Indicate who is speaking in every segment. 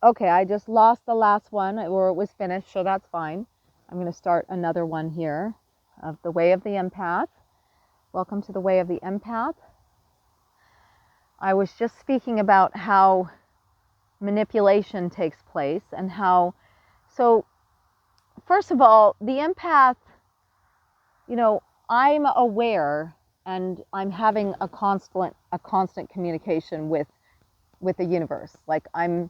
Speaker 1: Okay, I just lost the last one, or it was finished, so that's fine. I'm going to start another one here of the Way of the Empath. Welcome to the Way of the Empath. I was just speaking about how manipulation takes place and how, so first of all, the empath, you know, I'm aware and I'm having a constant communication with the universe. Like I'm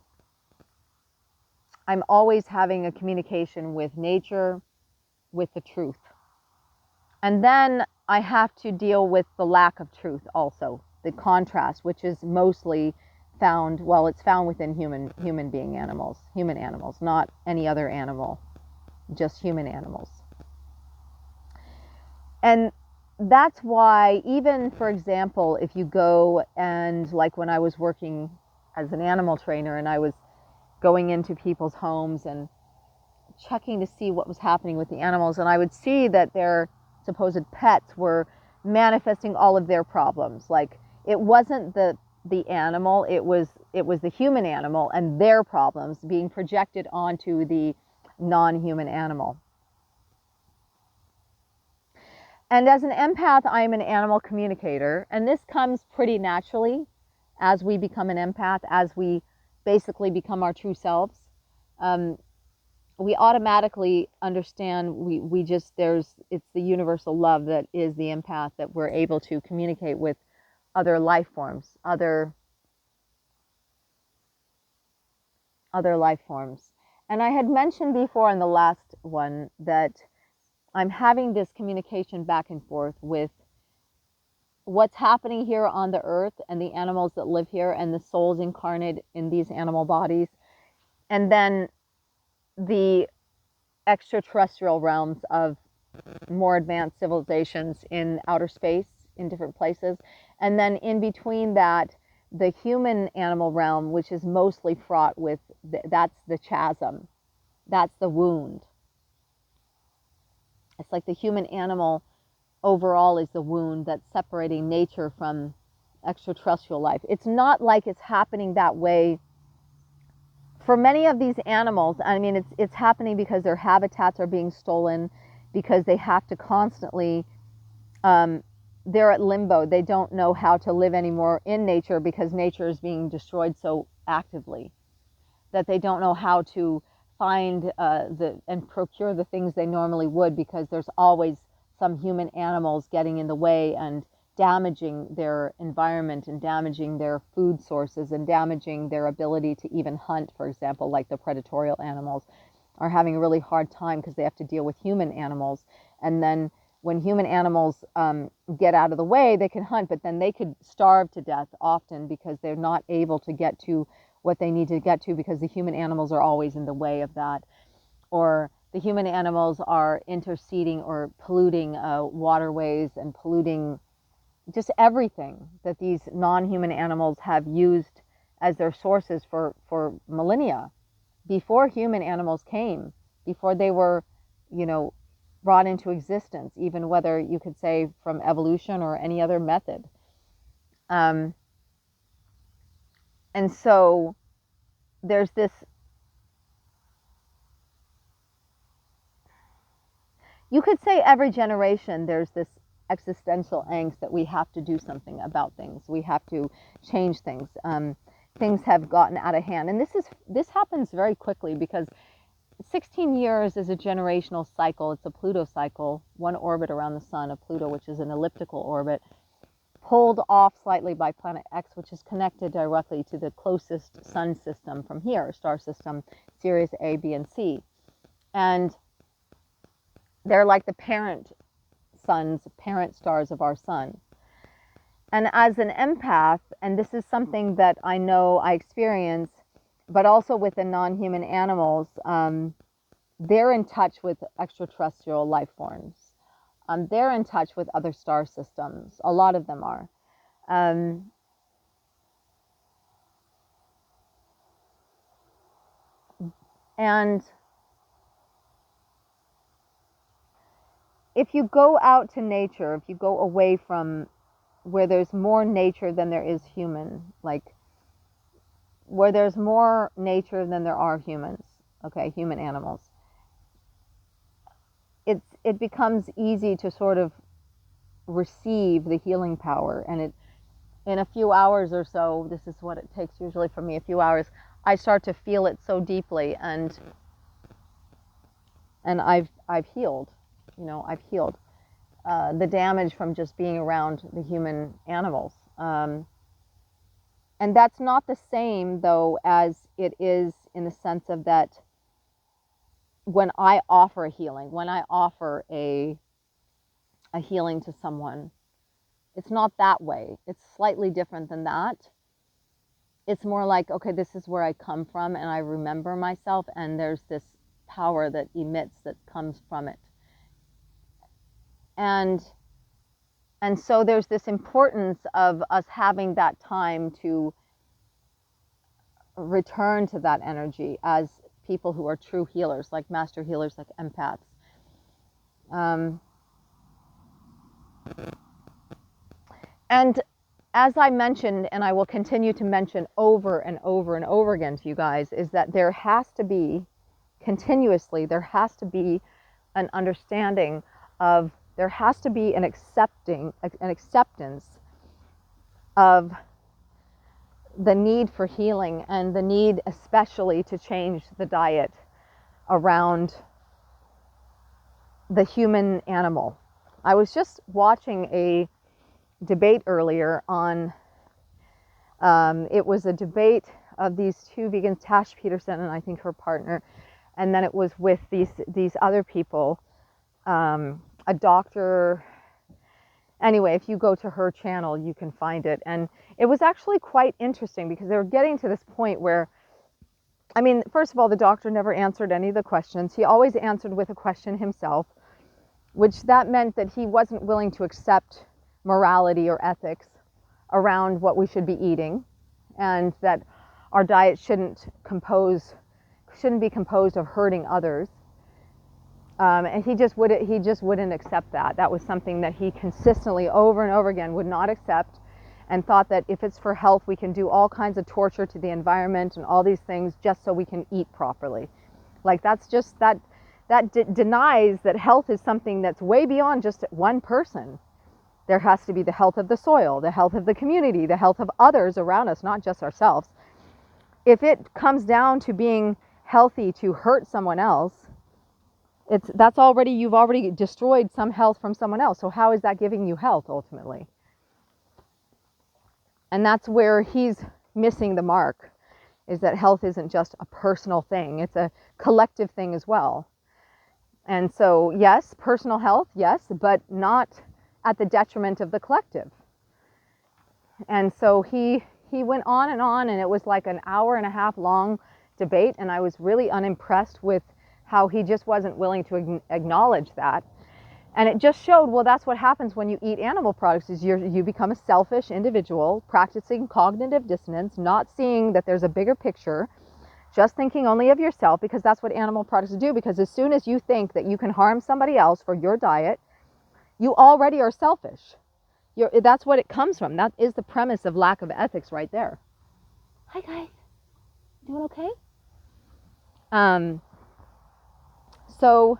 Speaker 1: always having a communication with nature, with the truth. And then I have to deal with the lack of truth also, the contrast, which is mostly found, well, it's found within human animals, not any other animal, just human animals. And that's why, even for example, if you go and, like when I was working as an animal trainer and I was going into people's homes and checking to see what was happening with the animals, and I would see that their supposed pets were manifesting all of their problems. Like it wasn't the animal, it was the human animal and their problems being projected onto the non-human animal. And as an empath, I'm an animal communicator, and this comes pretty naturally as we become an empath, as we basically become our true selves. Um, we automatically understand, we just, it's the universal love that is the empath, that we're able to communicate with other life forms, other life forms. And I had mentioned before in the last one that I'm having this communication back and forth with what's happening here on the earth and the animals that live here and the souls incarnate in these animal bodies, and then the extraterrestrial realms of more advanced civilizations in outer space in different places. And then in between that, the human animal realm, which is mostly fraught with, that's the chasm, that's the wound. It's like the human animal overall is the wound that's separating nature from extraterrestrial life. It's not like it's happening that way for many of these animals. I mean, it's happening because their habitats are being stolen, because they have to constantly, um, they're at limbo. They don't know how to live anymore in nature because nature is being destroyed so actively that they don't know how to find and procure the things they normally would, because there's always some human animals getting in the way and damaging their environment and damaging their food sources and damaging their ability to even hunt. For example, like the predatory animals are having a really hard time because they have to deal with human animals. And then when human animals get out of the way, they can hunt, but then they could starve to death often because they're not able to get to what they need to get to, because the human animals are always in the way of that. Or the human animals are interceding or polluting waterways and polluting just everything that these non-human animals have used as their sources for millennia, before human animals came, before they were, you know, brought into existence, even whether you could say from evolution or any other method. Um, and so there's this, you could say every generation there's this existential angst that we have to do something about things. We have to change things. Things have gotten out of hand, and this happens very quickly because 16 years is a generational cycle. It's a Pluto cycle, one orbit around the sun of Pluto, which is an elliptical orbit, pulled off slightly by planet X, which is connected directly to the closest sun system from here, star system, Sirius A, B, and C. And they're like the parent stars of our sun. And as an empath, and this is something that I know I experience, but also with the non-human animals, they're in touch with extraterrestrial life forms. They're in touch with other star systems. A lot of them are. Um, and if you go out to nature, if you go away from where there's more nature than there is human, like where there's more nature than there are humans, okay, human animals, it becomes easy to sort of receive the healing power. And it, in a few hours or so, this is what it takes usually for me, a few hours, I start to feel it so deeply, and I've healed, you know, I've healed the damage from just being around the human animals. And that's not the same, though, as it is in the sense of that when I offer a healing, when I offer a healing to someone, it's not that way. It's slightly different than that. It's more like, okay, this is where I come from, and I remember myself, and there's this power that emits that comes from it. And so there's this importance of us having that time to return to that energy as people who are true healers, like master healers, like empaths. And as I mentioned, and I will continue to mention over and over and over again to you guys, is that there has to be, continuously, there has to be an understanding of, there has to be an acceptance of the need for healing, and the need especially to change the diet around the human animal. I was just watching a debate earlier on, it was a debate of these two vegans, Tash Peterson and I think her partner, and then it was with these other people, a doctor. Anyway, if you go to her channel, you can find it. And it was actually quite interesting because they were getting to this point where, I mean, first of all, the doctor never answered any of the questions. He always answered with a question himself, which that meant that he wasn't willing to accept morality or ethics around what we should be eating, and that our diet shouldn't be composed of hurting others. And he just wouldn't accept that. That was something that he consistently, over and over again, would not accept, and thought that if it's for health, we can do all kinds of torture to the environment and all these things just so we can eat properly. Like, that's just, that denies that health is something that's way beyond just one person. There has to be the health of the soil, the health of the community, the health of others around us, not just ourselves. If it comes down to being healthy to hurt someone else, you've already destroyed some health from someone else. So how is that giving you health ultimately? And that's where he's missing the mark, is that health isn't just a personal thing, it's a collective thing as well. And so, yes, personal health, yes, but not at the detriment of the collective. And so he went on, and it was like an hour and a half long debate, and I was really unimpressed with how he just wasn't willing to acknowledge that. And it just showed, well, that's what happens when you eat animal products, is you become a selfish individual, practicing cognitive dissonance, not seeing that there's a bigger picture, just thinking only of yourself, because that's what animal products do. Because as soon as you think that you can harm somebody else for your diet, you already are selfish. That's what it comes from. That is the premise of lack of ethics right there. Hi guys, doing okay? So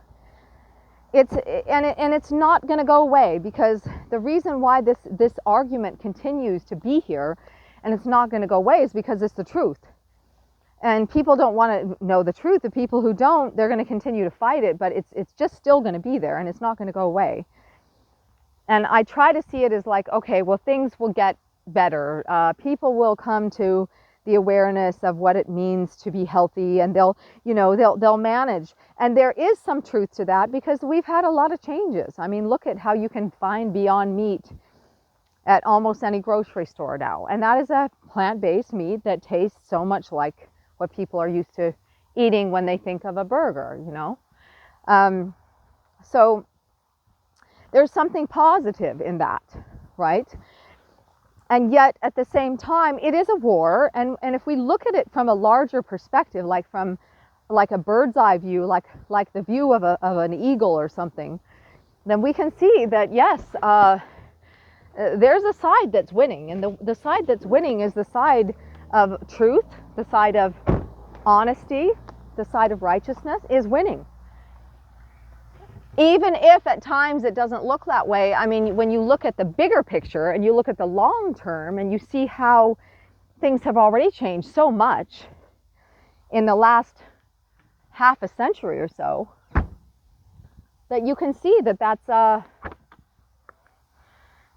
Speaker 1: it's not going to go away, because the reason why this argument continues to be here, and it's not going to go away, is because it's the truth. And people don't want to know the truth. The people who don't, they're going to continue to fight it, but it's just still going to be there, and it's not going to go away. And I try to see it as like, okay, well, things will get better. People will come to the awareness of what it means to be healthy, and they'll manage. And there is some truth to that, because we've had a lot of changes. I mean, look at how you can find Beyond Meat at almost any grocery store now. And that is a plant-based meat that tastes so much like what people are used to eating when they think of a burger, you know. So there's something positive in that, right? And yet, at the same time, it is a war. And if we look at it from a larger perspective, like from a bird's eye view, like the view of an eagle or something, then we can see that, yes, there's a side that's winning. And the side that's winning is the side of truth, the side of honesty, the side of righteousness, is winning. Even if at times it doesn't look that way. I mean, when you look at the bigger picture and you look at the long term and you see how things have already changed so much in the last half a century or so, that you can see that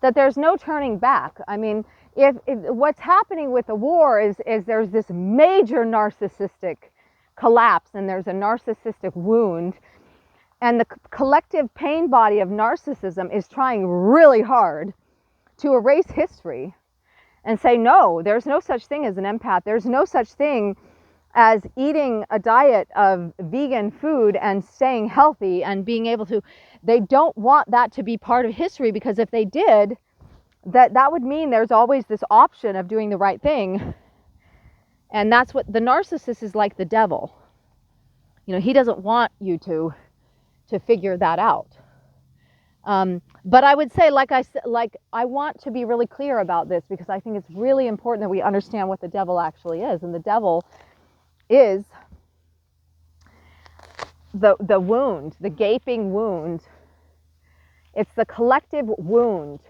Speaker 1: that there's no turning back. I mean, if what's happening with the war is there's this major narcissistic collapse and there's a narcissistic wound, and the collective pain body of narcissism is trying really hard to erase history and say, no, there's no such thing as an empath. There's no such thing as eating a diet of vegan food and staying healthy and being able to. They don't want that to be part of history, because if they did, that would mean there's always this option of doing the right thing. And that's what the narcissist is, like the devil. You know, he doesn't want you to figure that out. But I would say, I want to be really clear about this, because I think it's really important that we understand what the devil actually is. And the devil is the wound, the gaping wound. It's the collective wound.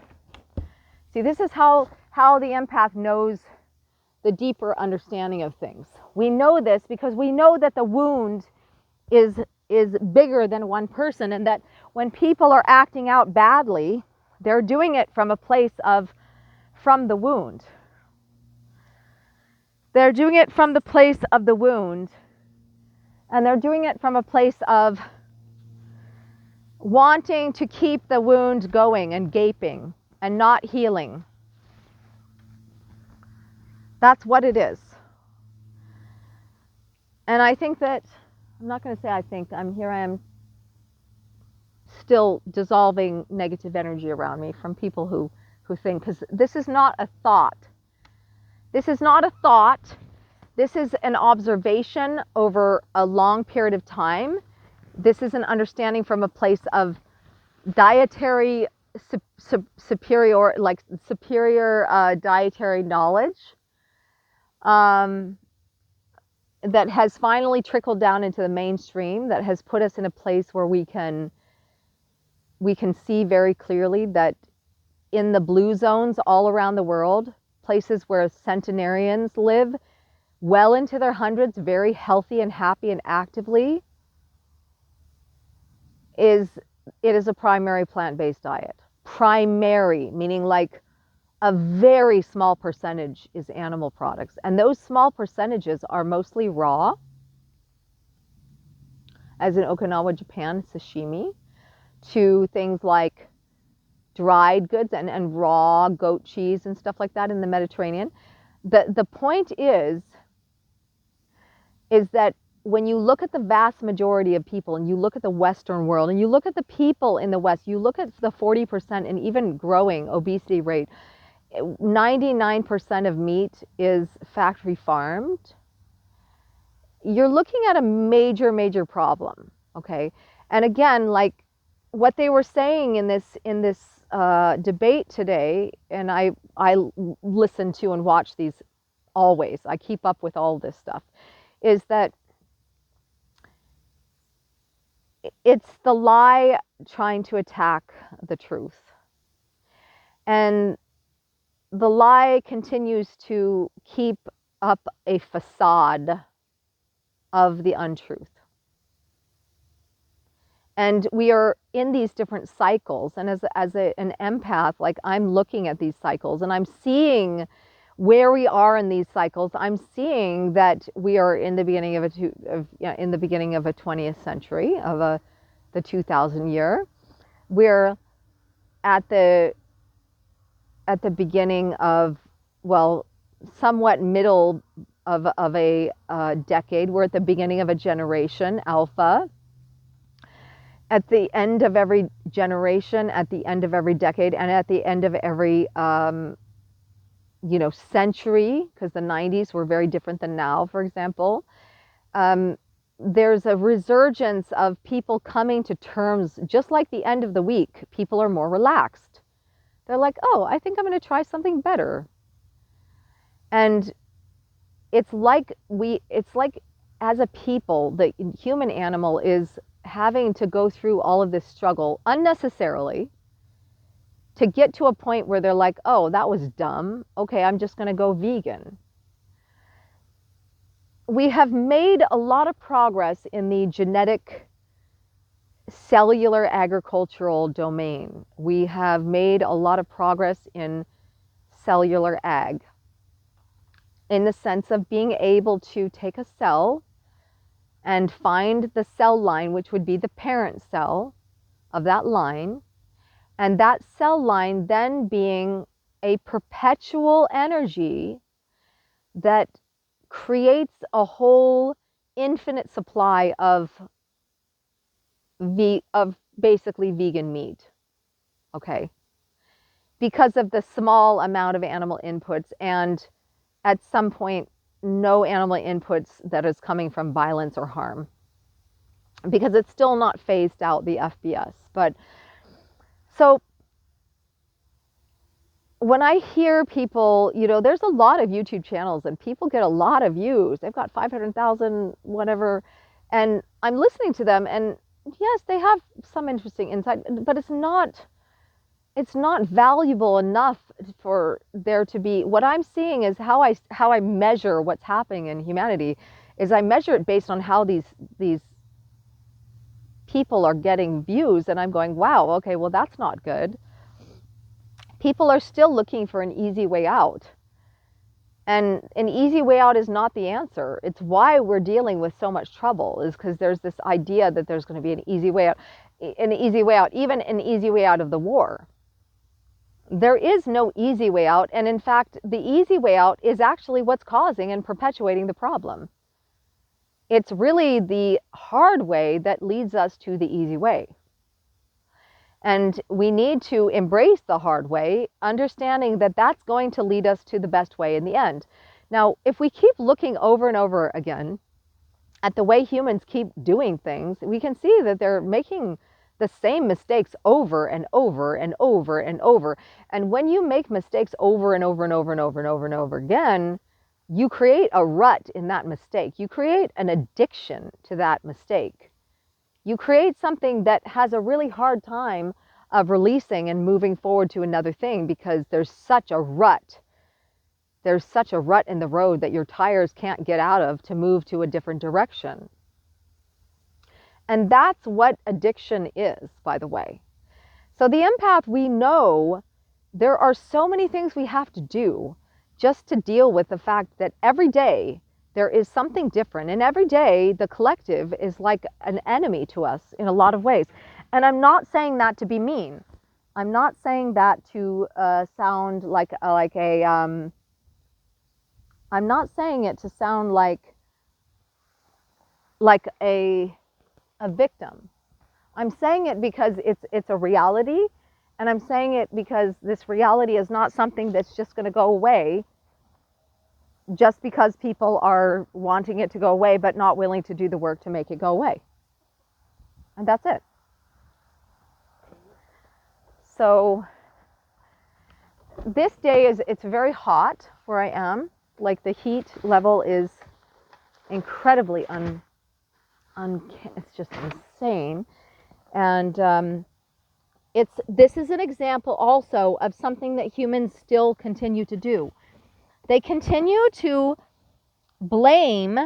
Speaker 1: See, this is how the empath knows the deeper understanding of things. We know this because we know that the wound is bigger than one person, and that when people are acting out badly, they're doing it from a place from the wound. They're doing it from the place of the wound, and they're doing it from a place of wanting to keep the wound going and gaping and not healing. That's what it is. And I think that, I'm not going to say I think, I am still dissolving negative energy around me from people who think, because this is not a thought. This is not a thought. This is an observation over a long period of time. This is an understanding from a place of dietary superior dietary knowledge that has finally trickled down into the mainstream, that has put us in a place where we can see very clearly that in the blue zones all around the world, places where centenarians live well into their hundreds, very healthy and happy and actively, it is a primary plant-based diet. Primary, meaning like a very small percentage is animal products. And those small percentages are mostly raw, as in Okinawa, Japan, sashimi, to things like dried goods and raw goat cheese and stuff like that in the Mediterranean. The point is that when you look at the vast majority of people, and you look at the Western world, and you look at the people in the West, you look at the 40% and even growing obesity rate, 99% of meat is factory farmed. You're looking at a major, major problem, okay? And again, like what they were saying in this debate today, and I listen to and watch these always, I keep up with all this stuff, is that it's the lie trying to attack the truth. And the lie continues to keep up a facade of the untruth. And we are in these different cycles. And as an empath, like I'm looking at these cycles and I'm seeing where we are in these cycles. I'm seeing that we are in the beginning of a 20th century, of the 2000 year. We're at the beginning of, well, somewhat middle of a decade. We're at the beginning of a generation, Alpha. At the end of every generation, at the end of every decade, and at the end of every century, because the 90s were very different than now, for example, there's a resurgence of people coming to terms. Just like the end of the week, people are more relaxed. They're like, oh, I think I'm going to try something better. And it's like as a people, the human animal is having to go through all of this struggle unnecessarily to get to a point where they're like, oh, that was dumb. Okay, I'm just going to go vegan. We have made a lot of progress in the genetic cellular agricultural domain. We have made a lot of progress in cellular ag in the sense of being able to take a cell and find the cell line, which would be the parent cell of that line, and that cell line then being a perpetual energy that creates a whole infinite supply of basically vegan meat, okay? Because of the small amount of animal inputs and at some point no animal inputs that is coming from violence or harm, because it's still not phased out the FBS. But so when I hear people, you know, there's a lot of YouTube channels and people get a lot of views. They've got 500,000, whatever. And I'm listening to them and yes, they have some interesting insight, but it's not valuable enough for there to be, what I'm seeing is how I measure what's happening in humanity is I measure it based on how these people are getting views, and I'm going, wow, okay, well, that's not good. People are still looking for an easy way out. And an easy way out is not the answer. It's why we're dealing with so much trouble, is because there's this idea that there's going to be an easy way out, even an easy way out of the war. There is no easy way out. And in fact, the easy way out is actually what's causing and perpetuating the problem. It's really the hard way that leads us to the easy way. And we need to embrace the hard way, understanding that that's going to lead us to the best way in the end. Now, if we keep looking over and over again at the way humans keep doing things, we can see that they're making the same mistakes over and over and over and over. And when you make mistakes over and over and over and over and over and over again, you create a rut in that mistake. You create an addiction to that mistake. You create something that has a really hard time of releasing and moving forward to another thing because there's such a rut. There's such a rut in the road that your tires can't get out of to move to a different direction. And that's what addiction is, by the way. So the empath, we know there are so many things we have to do just to deal with the fact that every day there is something different. And every day the collective is like an enemy to us in a lot of ways. And I'm not saying that to be mean. I'm not saying that to sound like a I'm not saying it to sound like a victim. I'm saying it because it's a reality, and I'm saying it because this reality is not something that's just going to go away just because people are wanting it to go away but not willing to do the work to make it go away. And that's it. So this day it's very hot where I am. Like the heat level is incredibly it's just insane. And this is an example also of something that humans still continue to do. They continue to blame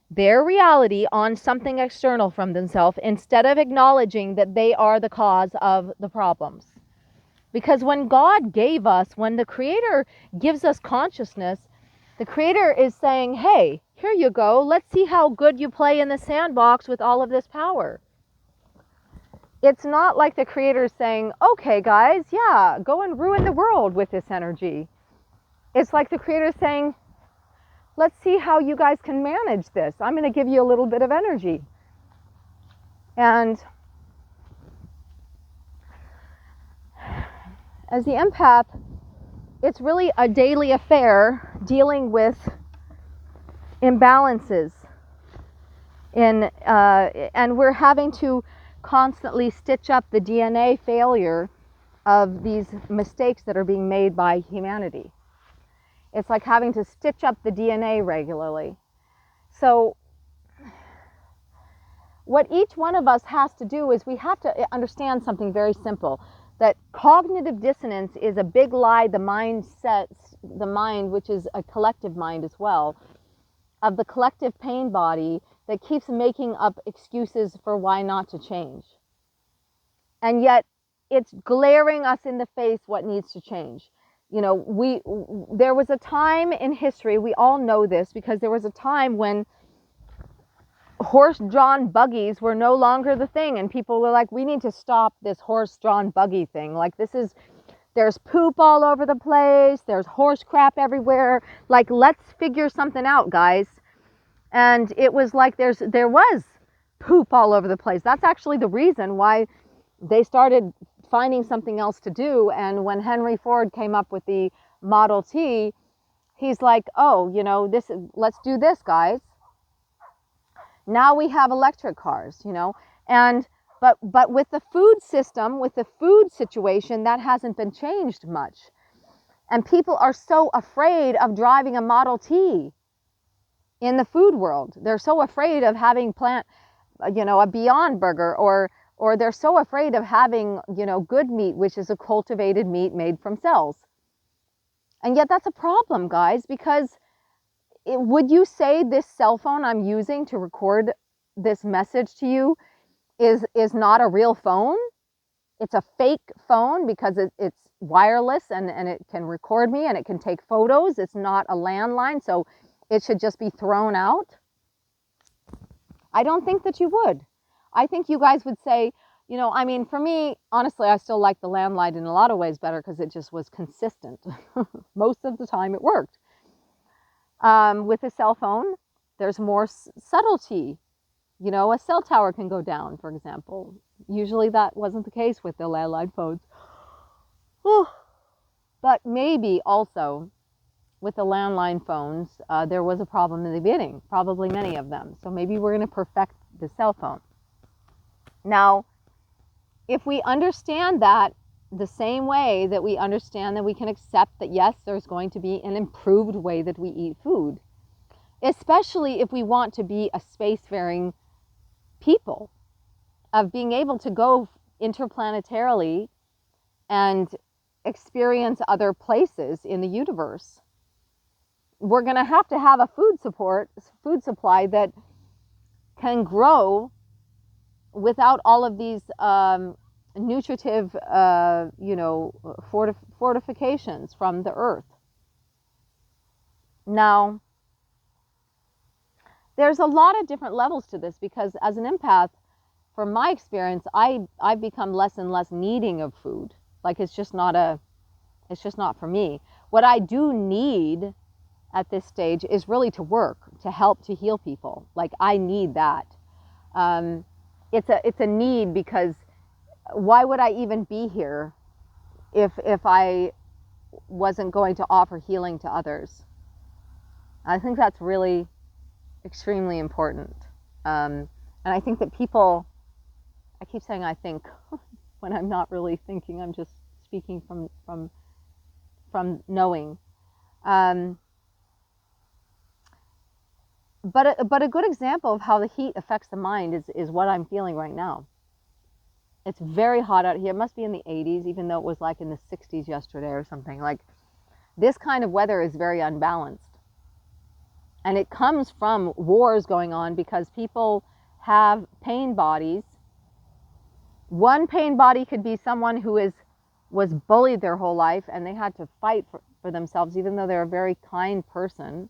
Speaker 1: their reality on something external from themselves instead of acknowledging that they are the cause of the problems. Because when God gave us, when the Creator gives us consciousness, the Creator is saying, hey, here you go, let's see how good you play in the sandbox with all of this power. It's not like the Creator is saying, okay guys, yeah, go and ruin the world with this energy. It's like the Creator is saying, let's see how you guys can manage this. I'm going to give you a little bit of energy. And as the empath, it's really a daily affair dealing with imbalances and we're having to constantly stitch up the DNA failure of these mistakes that are being made by humanity. It's like having to stitch up the DNA regularly. So what each one of us has to do is we have to understand something very simple, that cognitive dissonance is a big lie the mind sets, the mind, which is a collective mind as well, of the collective pain body that keeps making up excuses for why not to change. And yet it's glaring us in the face what needs to change. You know, there was a time in history, we all know this, because there was a time when horse-drawn buggies were no longer the thing, and people were like, we need to stop this horse-drawn buggy thing. Like, there's poop all over the place, there's horse crap everywhere, like, let's figure something out, guys. And it was like there was poop all over the place. That's actually the reason why they started finding something else to do. And when Henry Ford came up with the Model T, he's like, oh, you know, let's do this, guys. Now we have electric cars, you know, and but with the food system, with the food situation, that hasn't been changed much. And people are so afraid of driving a Model T in the food world. They're so afraid of having a Beyond Burger, or they're so afraid of having, you know, good meat, which is a cultivated meat made from cells. And yet that's a problem, guys, because would you say this cell phone I'm using to record this message to you is not a real phone? It's a fake phone because it's wireless and it can record me and it can take photos. It's not a landline, so it should just be thrown out. I don't think that you would. I think you guys would say, you know, I mean, for me, honestly, I still like the landline in a lot of ways better because it just was consistent. Most of the time it worked. With a cell phone, there's more subtlety. You know, a cell tower can go down, for example. Usually that wasn't the case with the landline phones. But maybe also with the landline phones, there was a problem in the beginning, probably many of them. So maybe we're going to perfect the cell phone. Now, if we understand that the same way that we understand that we can accept that, yes, there's going to be an improved way that we eat food, especially if we want to be a spacefaring people, of being able to go interplanetarily and experience other places in the universe. We're going to have a food supply that can grow without all of these nutritive, fortifications from the earth. Now, there's a lot of different levels to this, because as an empath, from my experience, I've become less and less needing of food. Like, it's just not for me. What I do need at this stage is really to work, to help, to heal people. Like, I need that. It's a need, because why would I even be here if I wasn't going to offer healing to others? I think that's really extremely important. And I think that people, I keep saying I think when I'm not really thinking, I'm just speaking from knowing. But a good example of how the heat affects the mind is what I'm feeling right now. It's very hot out here. It must be in the 80s, even though it was like in the 60s yesterday or something. Like, this kind of weather is very unbalanced. And it comes from wars going on, because people have pain bodies. One pain body could be someone who was bullied their whole life and they had to fight for themselves, even though they're a very kind person.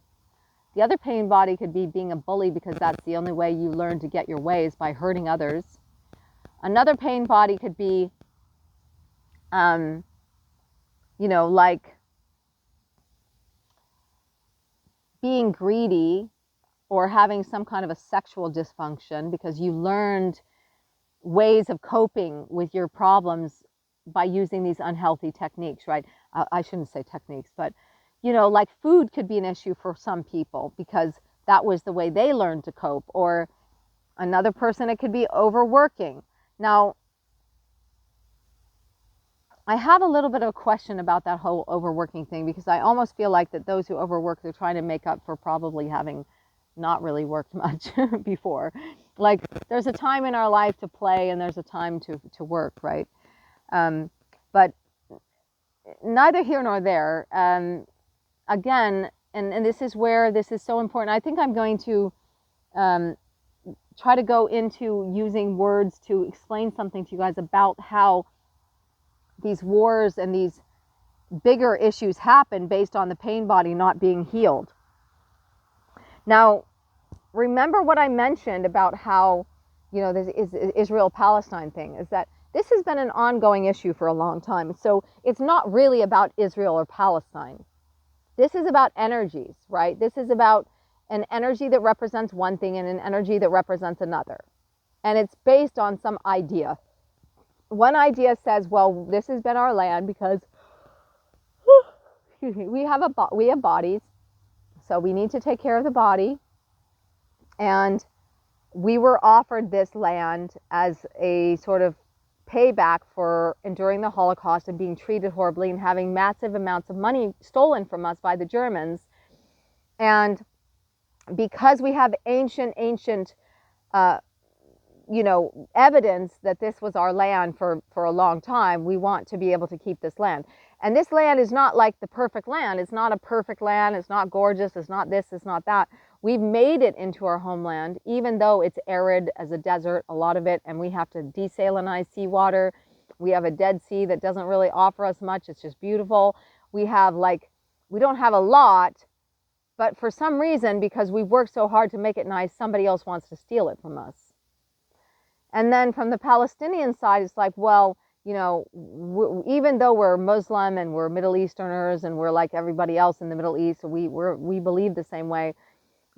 Speaker 1: The other pain body could be being a bully, because that's the only way you learn to get your way, is by hurting others. Another pain body could be, like being greedy or having some kind of a sexual dysfunction, because you learned ways of coping with your problems by using these unhealthy techniques, right? I shouldn't say techniques, but like food could be an issue for some people because that was the way they learned to cope. Or another person, it could be overworking. Now, I have a little bit of a question about that whole overworking thing, because I almost feel like that those who overwork, they're trying to make up for probably having not really worked much before. Like there's a time in our life to play and there's a time to work, right? But neither here nor there. Again, and this is where this is so important. I think I'm going to um, try to go into using words to explain something to you guys about how these wars and these bigger issues happen based on the pain body not being healed. Now, remember what I mentioned about how, this is Israel-Palestine thing, is that this has been an ongoing issue for a long time. So it's not really about Israel or Palestine. This is about energies, right? This is about an energy that represents one thing and an energy that represents another. And it's based on some idea. One idea says, well, this has been our land because excuse me, we have bodies, so we need to take care of the body. And we were offered this land as a sort of payback for enduring the Holocaust and being treated horribly and having massive amounts of money stolen from us by the Germans. And because we have ancient evidence that this was our land for a long time, we want to be able to keep this land. And this land is not like the perfect land. It's not a perfect land. It's not gorgeous. It's not this. It's not that. We've made it into our homeland, even though it's arid as a desert, a lot of it, and we have to desalinize seawater. We have a Dead Sea that doesn't really offer us much. It's just beautiful. We don't have a lot, but for some reason, because we've worked so hard to make it nice, somebody else wants to steal it from us. And then from the Palestinian side, it's like, well, even though we're Muslim and we're Middle Easterners and we're like everybody else in the Middle East, we believe the same way.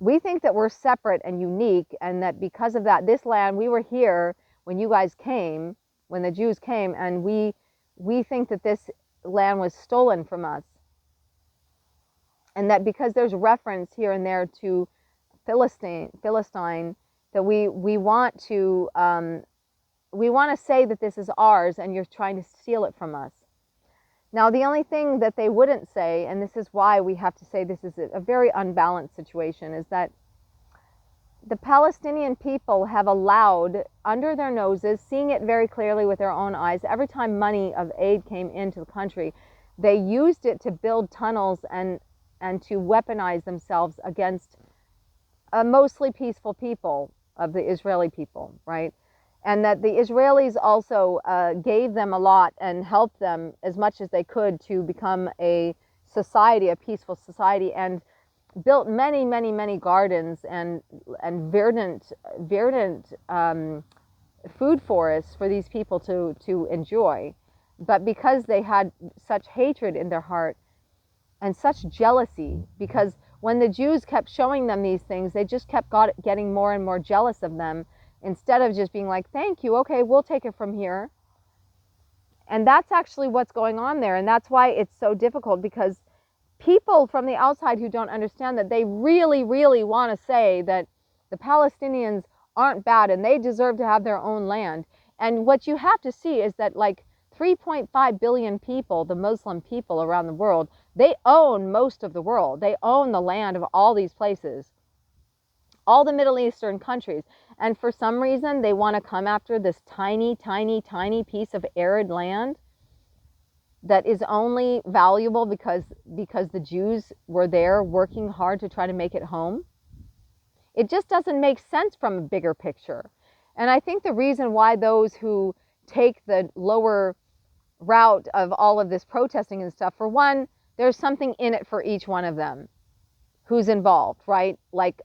Speaker 1: We think that we're separate and unique, and that because of that, this land, we were here when you guys came, when the Jews came, and we think that this land was stolen from us. And that because there's reference here and there to Philistine, that we want to say that this is ours and you're trying to steal it from us. Now, the only thing that they wouldn't say, and this is why we have to say this is a very unbalanced situation, is that the Palestinian people have allowed, under their noses, seeing it very clearly with their own eyes, every time money of aid came into the country, they used it to build tunnels and to weaponize themselves against mostly peaceful people of the Israeli people, right? And that the Israelis also gave them a lot and helped them as much as they could to become a society, a peaceful society, and built many, many, many gardens and verdant food forests for these people to enjoy. But because they had such hatred in their heart and such jealousy, because when the Jews kept showing them these things, they just kept getting more and more jealous of them, instead of just being like, thank you, okay, we'll take it from here. And that's actually what's going on there. And that's why it's so difficult, because people from the outside who don't understand that, they really, really want to say that the Palestinians aren't bad and they deserve to have their own land. And what you have to see is that like 3.5 billion people, the Muslim people around the world, they own most of the world. They own the land of all these places, all the Middle Eastern countries. And for some reason, they want to come after this tiny, tiny, tiny piece of arid land that is only valuable because the Jews were there working hard to try to make it home. It just doesn't make sense from a bigger picture. And I think the reason why those who take the lower route of all of this protesting and stuff, for one, there's something in it for each one of them who's involved, right? Like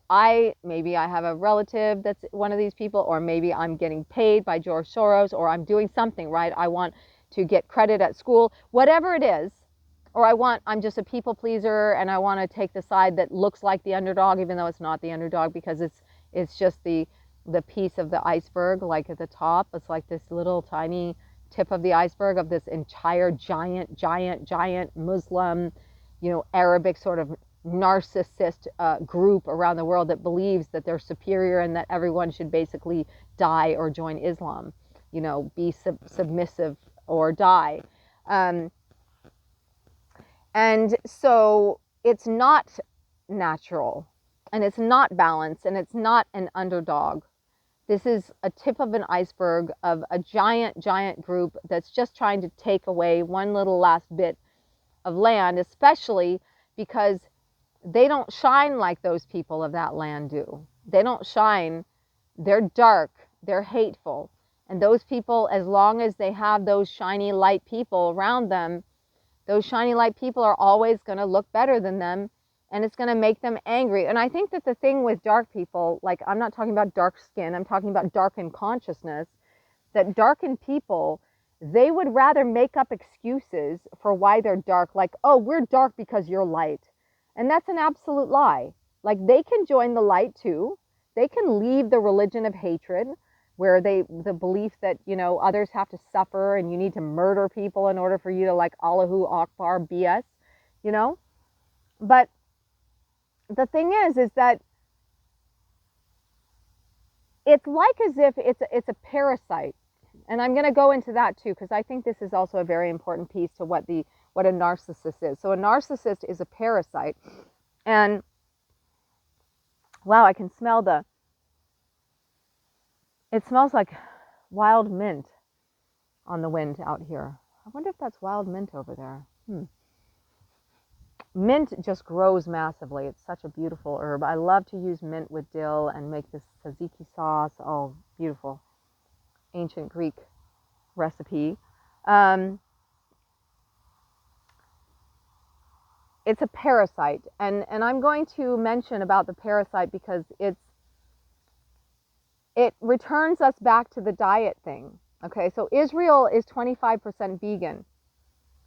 Speaker 1: maybe I have a relative that's one of these people, or maybe I'm getting paid by George Soros, or I'm doing something, right? I want to get credit at school, whatever it is, or I'm just a people pleaser and I want to take the side that looks like the underdog, even though it's not the underdog, because it's just the piece of the iceberg, like at the top. It's like this little tiny tip of the iceberg of this entire giant Muslim, Arabic sort of narcissist group around the world that believes that they're superior and that everyone should basically die or join Islam, be submissive or die. And so it's not natural, and it's not balanced, and it's not an underdog. This is a tip of an iceberg of a giant, giant group that's just trying to take away one little last bit of land, especially because they don't shine like those people of that land do. They don't shine. They're dark. They're hateful. And those people, as long as they have those shiny light people around them, those shiny light people are always going to look better than them, and it's going to make them angry. And I think that the thing with dark people, like, I'm not talking about dark skin, I'm talking about darkened consciousness, that darkened people, they would rather make up excuses for why they're dark, like, oh, we're dark because you're light. And that's an absolute lie. Like, they can join the light too. They can leave the religion of hatred, where the belief that, you know, others have to suffer and you need to murder people in order for you to, like, Allahu Akbar BS, you know. But the thing is that it's like as if it's a parasite. And I'm going to go into that too, because I think this is also a very important piece to what a narcissist is. So a narcissist is a parasite. And wow, I can smell it smells like wild mint on the wind out here. I wonder if that's wild mint over there. Mint just grows massively. It's such a beautiful herb. I love to use mint with dill and make this tzatziki sauce. Oh, beautiful. Ancient Greek recipe. It's a parasite. And I'm going to mention about the parasite because it returns us back to the diet thing. Okay, so Israel is 25% vegan,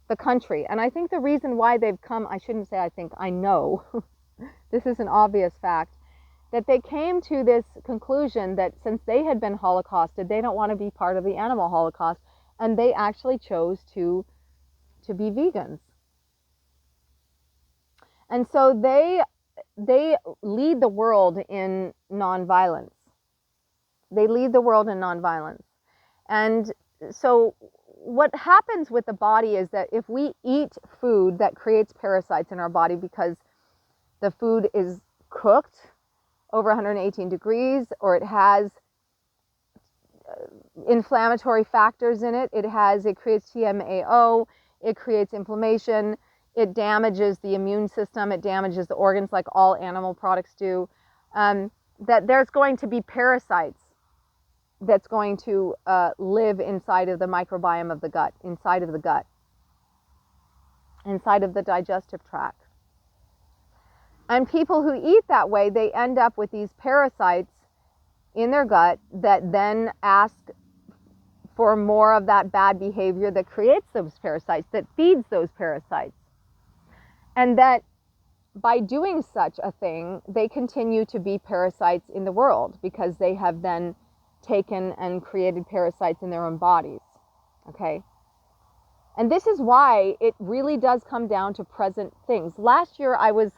Speaker 1: the country. And I think the reason why they've come, I shouldn't say I think, I know, this is an obvious fact, that they came to this conclusion that since they had been Holocausted, they don't want to be part of the animal Holocaust, and they actually chose to be vegans. And so they lead the world in nonviolence. They lead the world in nonviolence. And so what happens with the body is that if we eat food that creates parasites in our body because the food is cooked over 118 degrees, or it has inflammatory factors in it, it creates TMAO, it creates inflammation, it damages the immune system, it damages the organs like all animal products do, that there's going to be parasites that's going to live inside of the microbiome of the gut, inside of the digestive tract. And people who eat that way, they end up with these parasites in their gut that then ask for more of that bad behavior that creates those parasites, that feeds those parasites. And that by doing such a thing, they continue to be parasites in the world because they have then taken and created parasites in their own bodies. Okay? And this is why it really does come down to present things. Last year I was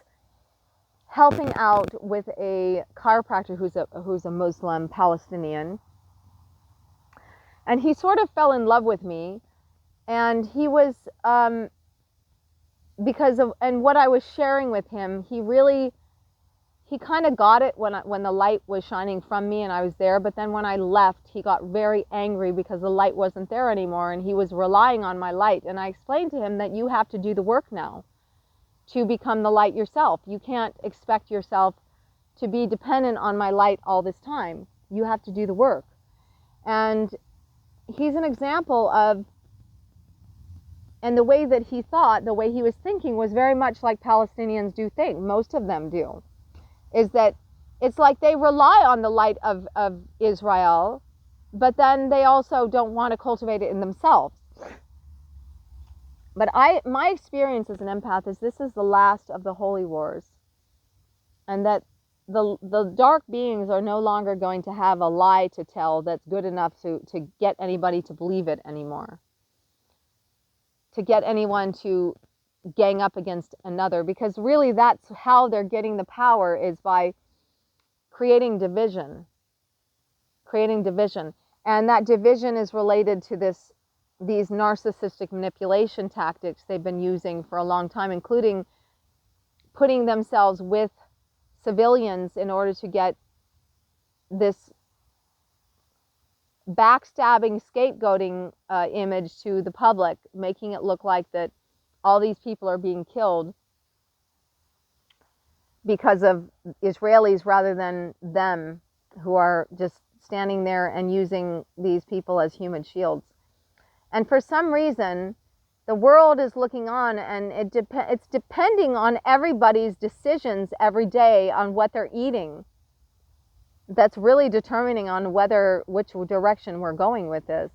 Speaker 1: helping out with a chiropractor who's a Muslim Palestinian, and he sort of fell in love with me, and he was because of and what I was sharing with him, he kind of got it when the light was shining from me and I was there, but then when I left, he got very angry because the light wasn't there anymore, and he was relying on my light. And I explained to him that you have to do the work now to become the light yourself. You can't expect yourself to be dependent on my light all this time. You have to do the work. And he's an example of, and the way that he thought, the way he was thinking was very much like Palestinians do think, most of them do, is that it's like they rely on the light of Israel, but then they also don't want to cultivate it in themselves. But my experience as an empath is this is the last of the holy wars, and that the dark beings are no longer going to have a lie to tell that's good enough to get anybody to believe it anymore, to get anyone to gang up against another, because really that's how they're getting the power, is by creating division. And that division is related to this these narcissistic manipulation tactics they've been using for a long time, including putting themselves with civilians in order to get this backstabbing, scapegoating image to the public, making it look like that all these people are being killed because of Israelis rather than them, who are just standing there and using these people as human shields. And for some reason, the world is looking on, and it's depending on everybody's decisions every day on what they're eating. That's really determining on which direction we're going with this.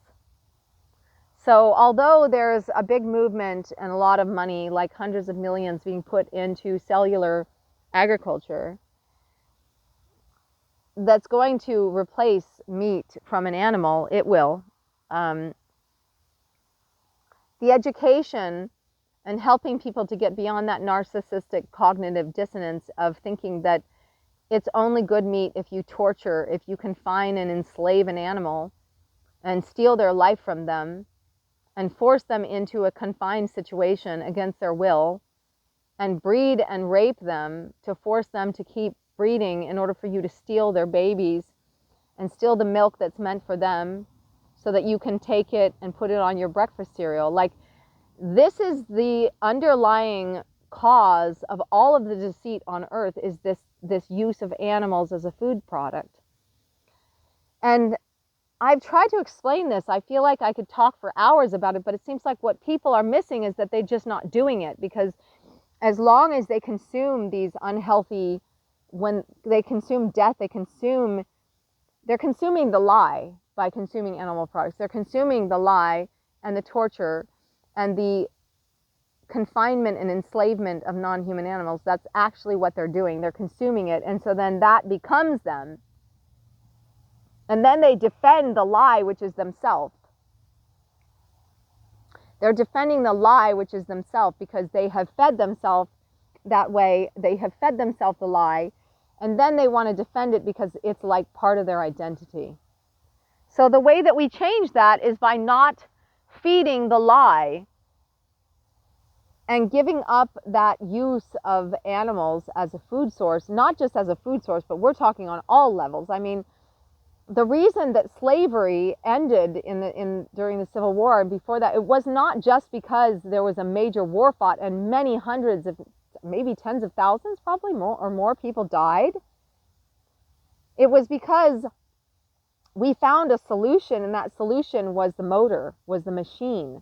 Speaker 1: So although there's a big movement and a lot of money, like hundreds of millions being put into cellular agriculture, that's going to replace meat from an animal, it will. The education and helping people to get beyond that narcissistic cognitive dissonance of thinking that it's only good meat if you torture, if you confine and enslave an animal and steal their life from them and force them into a confined situation against their will and breed and rape them to force them to keep breeding in order for you to steal their babies and steal the milk that's meant for them so that you can take it and put it on your breakfast cereal. Like, this is the underlying cause of all of the deceit on earth, is this use of animals as a food product. And I've tried to explain this. I feel like I could talk for hours about it, but it seems like what people are missing is that they're just not doing it, because as long as they consume these unhealthy, when they consume death, they're consuming the lie by consuming animal products. They're consuming the lie and the torture and the confinement and enslavement of non-human animals. That's actually what they're doing. They're consuming it. And so then that becomes them. And then they defend the lie, which is themselves. They're defending the lie, which is themselves, because they have fed themselves that way. They have fed themselves the lie. And then they want to defend it because it's like part of their identity. So the way that we change that is by not feeding the lie and giving up that use of animals as a food source, not just as a food source, but we're talking on all levels. I mean, the reason that slavery ended during the Civil War and before that, it was not just because there was a major war fought and many hundreds of, maybe tens of thousands, probably more people died. It was because we found a solution, and that solution was the motor, was the machine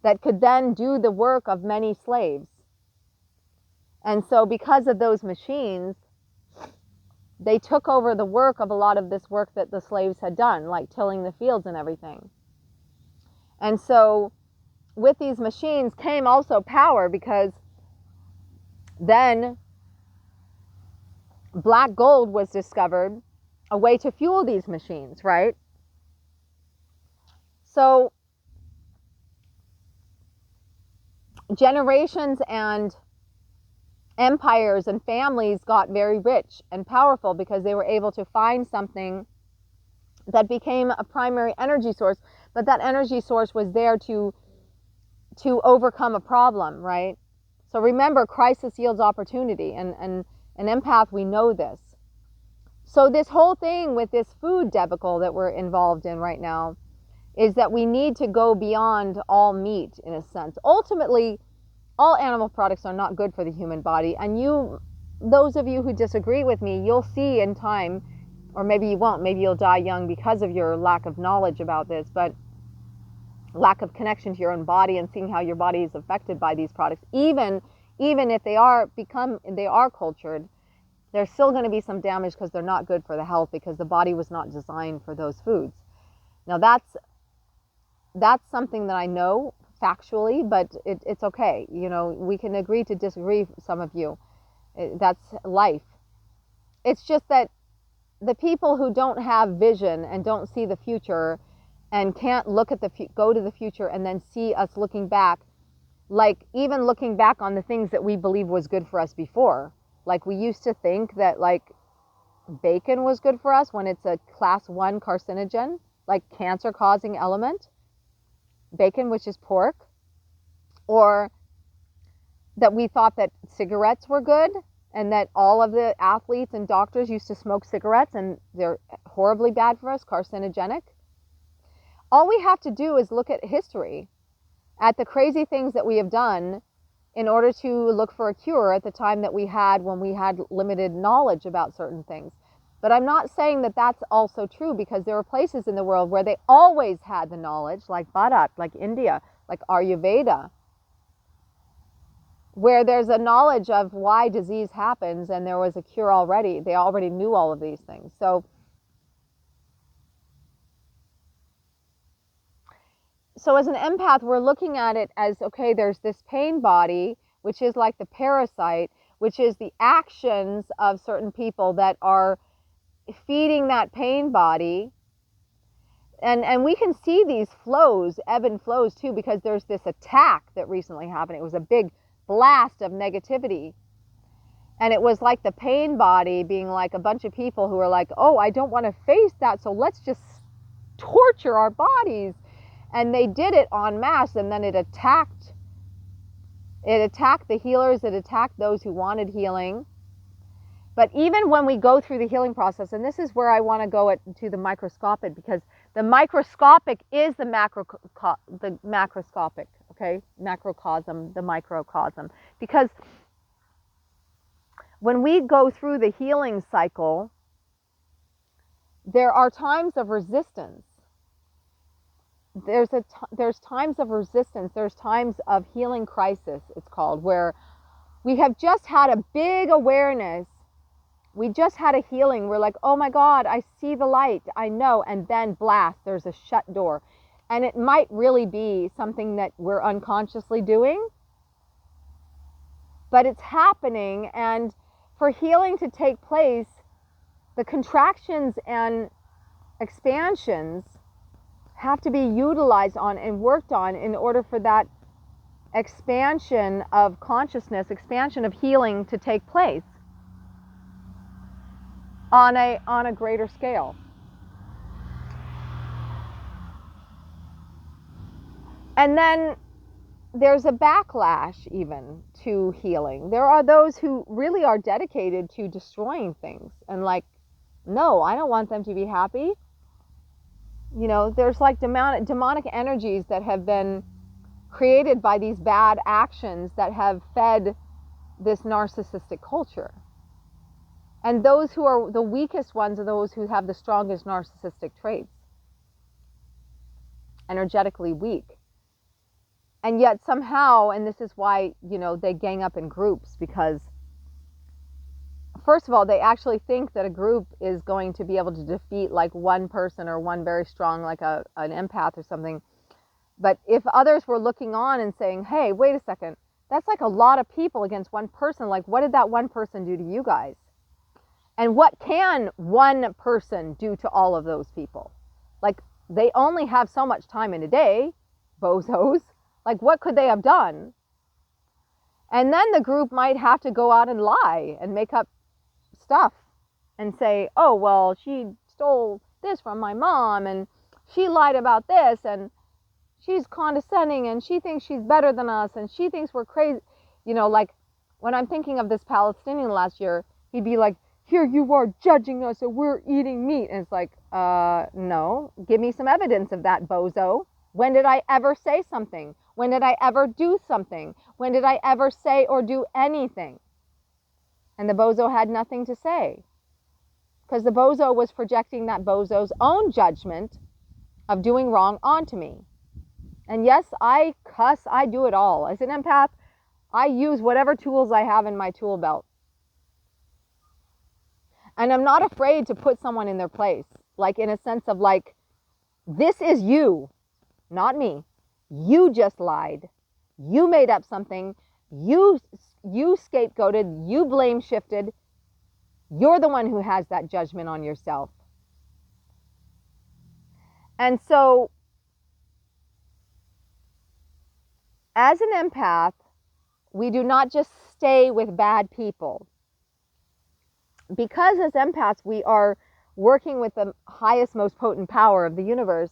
Speaker 1: that could then do the work of many slaves. And so because of those machines, they took over the work of a lot of this work that the slaves had done, like tilling the fields and everything. And so with these machines came also power, because then black gold was discovered, a way to fuel these machines, right? So generations and empires and families got very rich and powerful because they were able to find something that became a primary energy source, but that energy source was there to overcome a problem, right? So remember, crisis yields opportunity, and an empath, we know this. So this whole thing with this food debacle that we're involved in right now is that we need to go beyond all meat, in a sense. Ultimately, all animal products are not good for the human body. And those of you who disagree with me, you'll see in time, or maybe you won't, maybe you'll die young because of your lack of knowledge about this, but lack of connection to your own body and seeing how your body is affected by these products. Even if they are cultured, there's still going to be some damage because they're not good for the health, because the body was not designed for those foods. Now that's something that I know factually, but it's okay. You know, we can agree to disagree, some of you. That's life. It's just that the people who don't have vision and don't see the future and can't look at go to the future and then see us looking back, like even looking back on the things that we believe was good for us before. Like, we used to think that like bacon was good for us when it's a class 1 carcinogen, like cancer causing element. bacon, which is pork, or that we thought that cigarettes were good and that all of the athletes and doctors used to smoke cigarettes and they're horribly bad for us, carcinogenic. All we have to do is look at history, at the crazy things that we have done in order to look for a cure at the time that we had when we had limited knowledge about certain things. But I'm not saying that that's also true, because there are places in the world where they always had the knowledge, like Bharat, like India, like Ayurveda, where there's a knowledge of why disease happens and there was a cure already. They already knew all of these things. So as an empath, we're looking at it as, okay, there's this pain body, which is like the parasite, which is the actions of certain people that are feeding that pain body. And we can see these flows, ebb and flows too, because there's this attack that recently happened. It was a big blast of negativity. And it was like the pain body being like a bunch of people who are like, oh, I don't want to face that, so let's just torture our bodies. And they did it en masse, and then it attacked the healers, it attacked those who wanted healing. But even when we go through the healing process, and this is where I want to go to the microscopic, because the microscopic is the macroscopic, okay? Macrocosm, the microcosm. Because when we go through the healing cycle, there are times of resistance. There's times of resistance. There's times of healing crisis, it's called, where we have just had a big awareness. We just had a healing. We're like, oh my God, I see the light. I know. And then blast, there's a shut door. And it might really be something that we're unconsciously doing, but it's happening. And for healing to take place, the contractions and expansions have to be utilized on and worked on in order for that expansion of consciousness, expansion of healing to take place on a greater scale. And then there's a backlash even to healing. There are those who really are dedicated to destroying things and like, no, I don't want them to be happy. You know, there's like demonic energies that have been created by these bad actions that have fed this narcissistic culture. And those who are the weakest ones are those who have the strongest narcissistic traits. Energetically weak. And yet somehow, and this is why, you know, they gang up in groups, because first of all, they actually think that a group is going to be able to defeat like one person or one very strong, like an empath or something. But if others were looking on and saying, hey, wait a second, that's like a lot of people against one person. Like, what did that one person do to you guys? And what can one person do to all of those people? Like, they only have so much time in a day, bozos. Like, what could they have done? And then the group might have to go out and lie and make up stuff and say, oh, well, she stole this from my mom and she lied about this and she's condescending and she thinks she's better than us and she thinks we're crazy. You know, like when I'm thinking of this Palestinian last year, he'd be like, here you are judging us and we're eating meat. And it's like, no, give me some evidence of that, bozo. When did I ever say something? When did I ever do something? When did I ever say or do anything? And the bozo had nothing to say, because the bozo was projecting that bozo's own judgment of doing wrong onto me. And yes, I cuss, I do it all. As an empath, I use whatever tools I have in my tool belt. And I'm not afraid to put someone in their place, like in a sense of like, this is you, not me. You just lied. You made up something. You scapegoated. You blame shifted. You're the one who has that judgment on yourself. And so, as an empath, we do not just stay with bad people. Because as empaths, we are working with the highest, most potent power of the universe,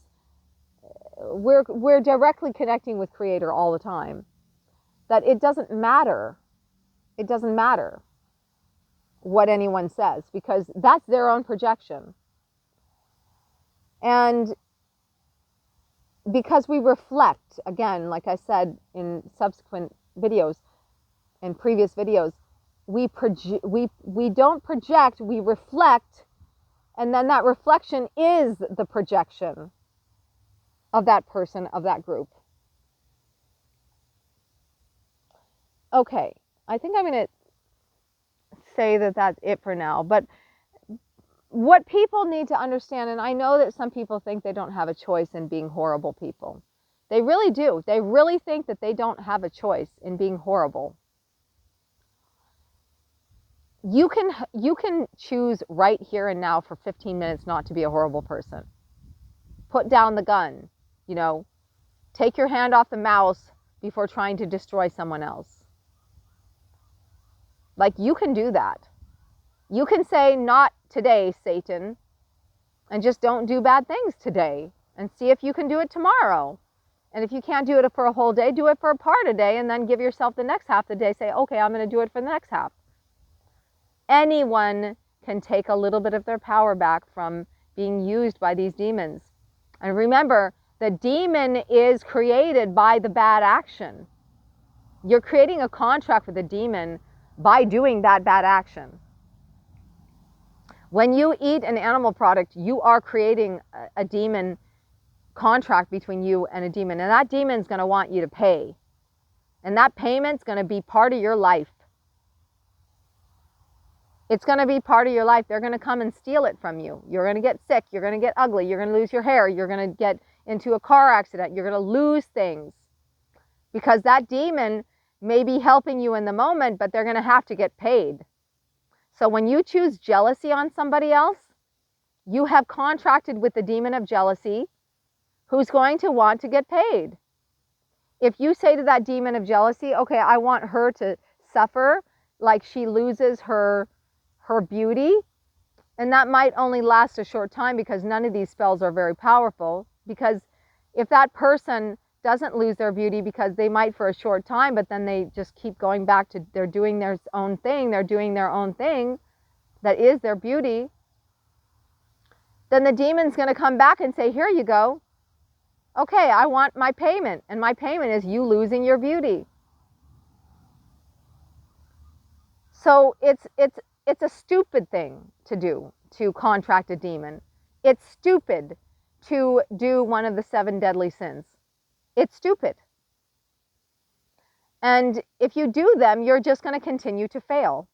Speaker 1: we're directly connecting with Creator all the time, that it doesn't matter. It doesn't matter what anyone says, because that's their own projection. And because we reflect, again, like I said in subsequent videos, in previous videos, we don't project, we reflect, and then that reflection is the projection of that person, of that group. Okay, I think I'm going to say that that's it for now. But what people need to understand, and I know that some people think they don't have a choice in being horrible people. They really do. They really think that they don't have a choice in being horrible. You can choose right here and now for 15 minutes not to be a horrible person. Put down the gun, you know. Take your hand off the mouse before trying to destroy someone else. Like, you can do that. You can say, not today, Satan, and just don't do bad things today, and see if you can do it tomorrow. And if you can't do it for a whole day, do it for a part of the day, and then give yourself the next half of the day. Say, okay, I'm going to do it for the next half. Anyone can take a little bit of their power back from being used by these demons. And remember, the demon is created by the bad action. You're creating a contract with a demon by doing that bad action. When you eat an animal product, you are creating a demon contract between you and a demon. And that demon's going to want you to pay. And that payment's going to be part of your life. It's going to be part of your life. They're going to come and steal it from you. You're going to get sick. You're going to get ugly. You're going to lose your hair. You're going to get into a car accident. You're going to lose things. Because that demon may be helping you in the moment, but they're going to have to get paid. So when you choose jealousy on somebody else, you have contracted with the demon of jealousy, who's going to want to get paid. If you say to that demon of jealousy, okay, I want her to suffer like she loses her beauty, and that might only last a short time, because none of these spells are very powerful. Because if that person doesn't lose their beauty, because they might for a short time, but then they just keep going back to, they're doing their own thing, that is their beauty, then the demon's going to come back and say, here you go. Okay, I want my payment, and my payment is you losing your beauty. So it's a stupid thing to do, to contract a demon. It's stupid to do one of the 7 deadly sins. It's stupid. And if you do them, you're just going to continue to fail.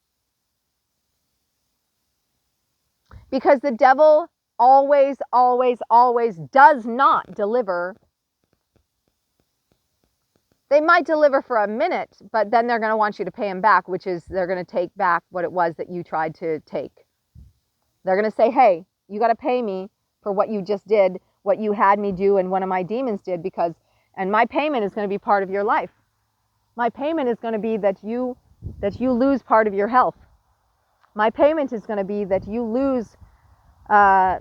Speaker 1: Because the devil always, always, always does not deliver. They might deliver for a minute, but then they're going to want you to pay them back, which is they're going to take back what it was that you tried to take. They're going to say, hey, you got to pay me for what you just did, what you had me do and one of my demons did, because, and my payment is going to be part of your life. My payment is going to be that you lose part of your health. My payment is going to be that you lose,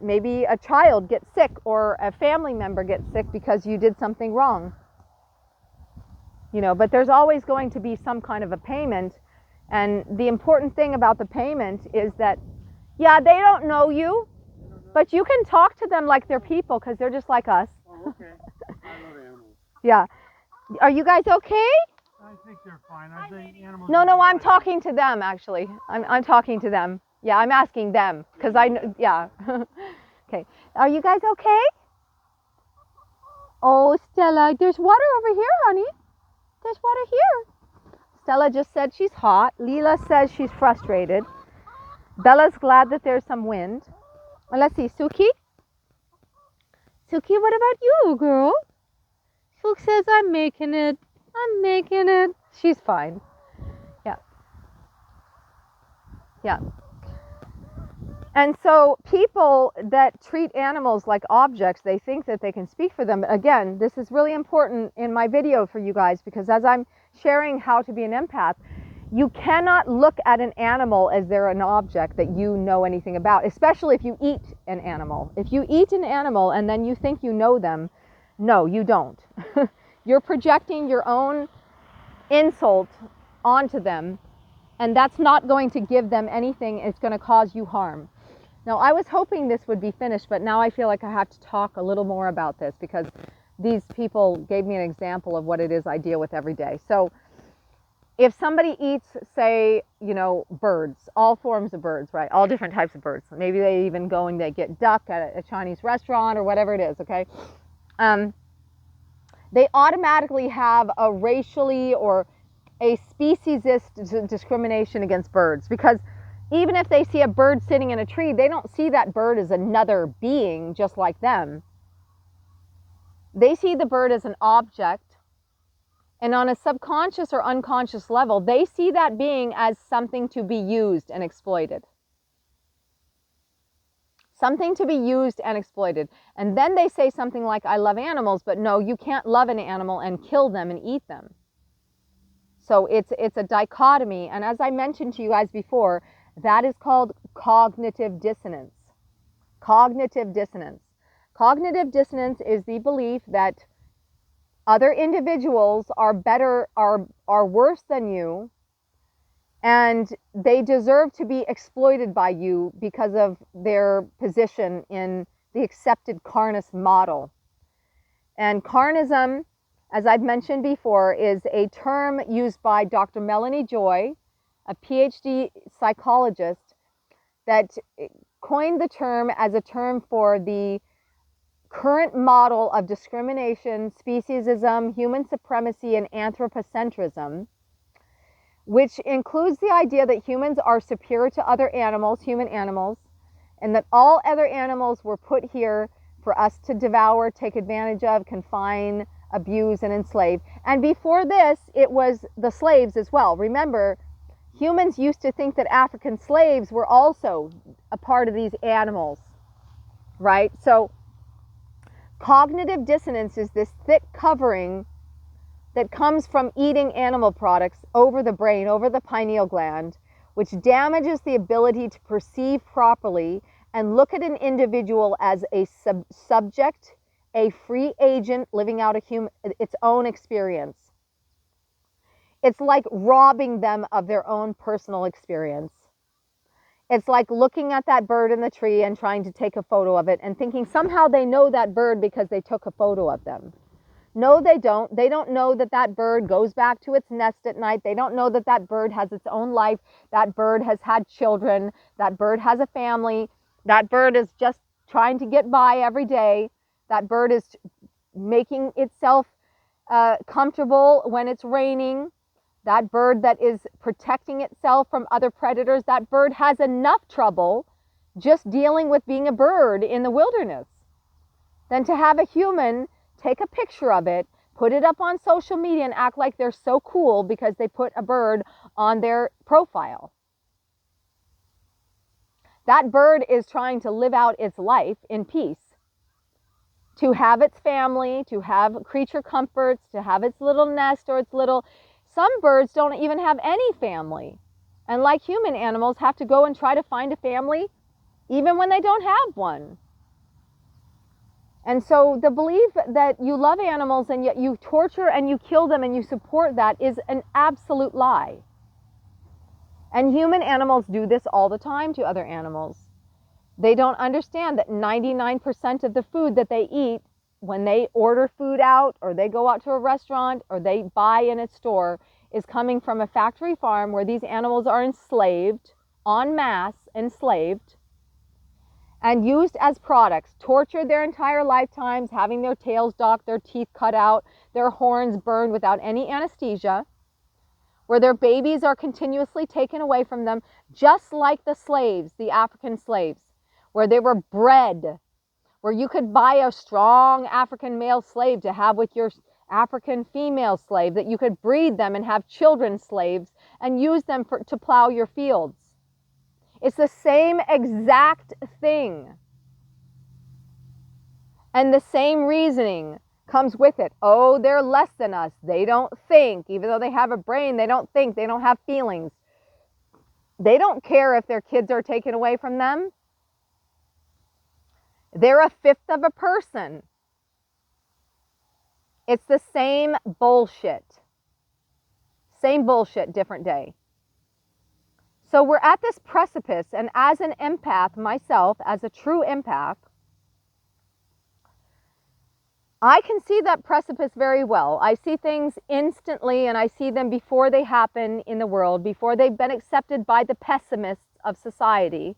Speaker 1: maybe a child gets sick or a family member gets sick because you did something wrong. You know, but there's always going to be some kind of a payment. And the important thing about the payment is that, yeah, they don't know you, but you can talk to them like they're people, because they're just like us.
Speaker 2: Oh, okay. I love animals.
Speaker 1: Yeah. Are you guys okay?
Speaker 2: I think they're fine. I think animals.
Speaker 1: No, I'm talking to them, actually. I'm talking to them. Yeah, I'm asking them, because yeah. Okay. Are you guys okay? Oh, Stella, there's water over here, honey. There's water here. Stella just said she's hot. Leela says she's frustrated. Bella's glad that there's some wind. And let's see, Suki? Suki, what about you, girl? Suki says, I'm making it. I'm making it. She's fine. Yeah. Yeah. And so people that treat animals like objects, they think that they can speak for them. Again, this is really important in my video for you guys, because as I'm sharing how to be an empath, you cannot look at an animal as they're an object that you know anything about, especially if you eat an animal. If you eat an animal and then you think you know them, No, you don't. You're projecting your own insult onto them, and that's not going to give them anything. It's going to cause you harm. Now, I was hoping this would be finished, but now I feel like I have to talk a little more about this because these people gave me an example of what it is I deal with every day. So if somebody eats, say, birds, all forms of birds, right? All different types of birds. Maybe they even go and they get duck at a Chinese restaurant or whatever it is, okay? They automatically have a racially or a speciesist discrimination against birds, because even if they see a bird sitting in a tree, they don't see that bird as another being just like them. They see the bird as an object, and on a subconscious or unconscious level, they see that being as something to be used and exploited. Something to be used and exploited. And then they say something like, I love animals, but no, you can't love an animal and kill them and eat them. So it's a dichotomy. And as I mentioned to you guys before, that is called cognitive dissonance. Cognitive dissonance. Cognitive dissonance is the belief that other individuals are better, are worse than you, and they deserve to be exploited by you because of their position in the accepted carnist model. And carnism, as I've mentioned before, is a term used by Dr. Melanie Joy, a PhD psychologist, that coined the term as a term for the current model of discrimination, speciesism, human supremacy, and anthropocentrism, which includes the idea that humans are superior to other animals, human animals, and that all other animals were put here for us to devour, take advantage of, confine, abuse, and enslave. And before this, it was the slaves as well. Remember, humans used to think that African slaves were also a part of these animals, right? So cognitive dissonance is this thick covering that comes from eating animal products over the brain, over the pineal gland, which damages the ability to perceive properly and look at an individual as a subject, a free agent living out its own experience. It's like robbing them of their own personal experience. It's like looking at that bird in the tree and trying to take a photo of it and thinking somehow they know that bird because they took a photo of them. No, they don't. They don't know that that bird goes back to its nest at night. They don't know that that bird has its own life. That bird has had children. That bird has a family. That bird is just trying to get by every day. That bird is making itself comfortable when it's raining. That bird that is protecting itself from other predators. That bird has enough trouble just dealing with being a bird in the wilderness than to have a human take a picture of it, put it up on social media, and act like they're so cool because they put a bird on their profile. That bird is trying to live out its life in peace, to have its family, to have creature comforts, to have its little nest or its little... Some birds don't even have any family, and like human animals, have to go and try to find a family even when they don't have one. And so the belief that you love animals and yet you torture and you kill them and you support that is an absolute lie. And human animals do this all the time to other animals. They don't understand that 99% of the food that they eat, when they order food out or they go out to a restaurant or they buy in a store, is coming from a factory farm where these animals are enslaved, en masse enslaved, and used as products, tortured their entire lifetimes, having their tails docked, their teeth cut out, their horns burned without any anesthesia, where their babies are continuously taken away from them, just like the slaves, the African slaves, where they were bred, where you could buy a strong African male slave to have with your African female slave, that you could breed them and have children slaves and use them to plow your fields. It's the same exact thing. And the same reasoning comes with it. Oh, they're less than us. They don't think. Even though they have a brain, they don't think. They don't have feelings. They don't care if their kids are taken away from them. They're a fifth of a person. It's the same bullshit. Same bullshit, different day. So we're at this precipice, and as an empath myself, as a true empath, I can see that precipice very well. I see things instantly, and I see them before they happen in the world, before they've been accepted by the pessimists of society,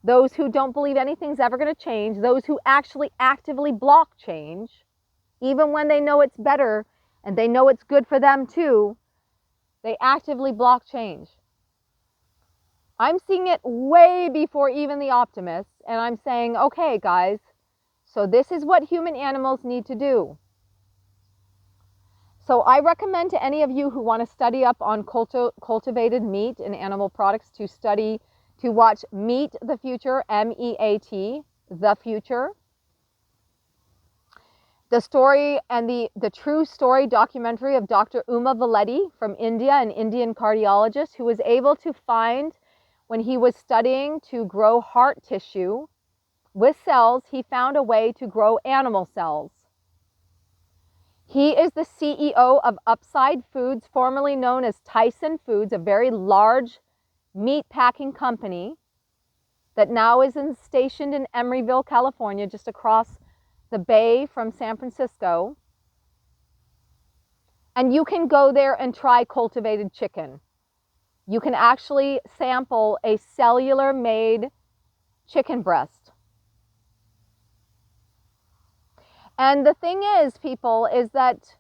Speaker 1: those who don't believe anything's ever going to change, those who actually actively block change, even when they know it's better and they know it's good for them too, they actively block change. I'm seeing it way before even the optimists, and I'm saying, okay, guys, so this is what human animals need to do. So I recommend to any of you who want to study up on cultivated meat and animal products to watch Meat the Future, MEAT, The Future. The story and the true story documentary of Dr. Uma Valeti from India, an Indian cardiologist who was able to find, when he was studying to grow heart tissue with cells, he found a way to grow animal cells. He is the CEO of Upside Foods, formerly known as Tyson Foods, a very large meat packing company that now is stationed in Emeryville, California, just across the bay from San Francisco. And you can go there and try cultivated chicken. You can actually sample a cellular made chicken breast. And the thing is, people, is that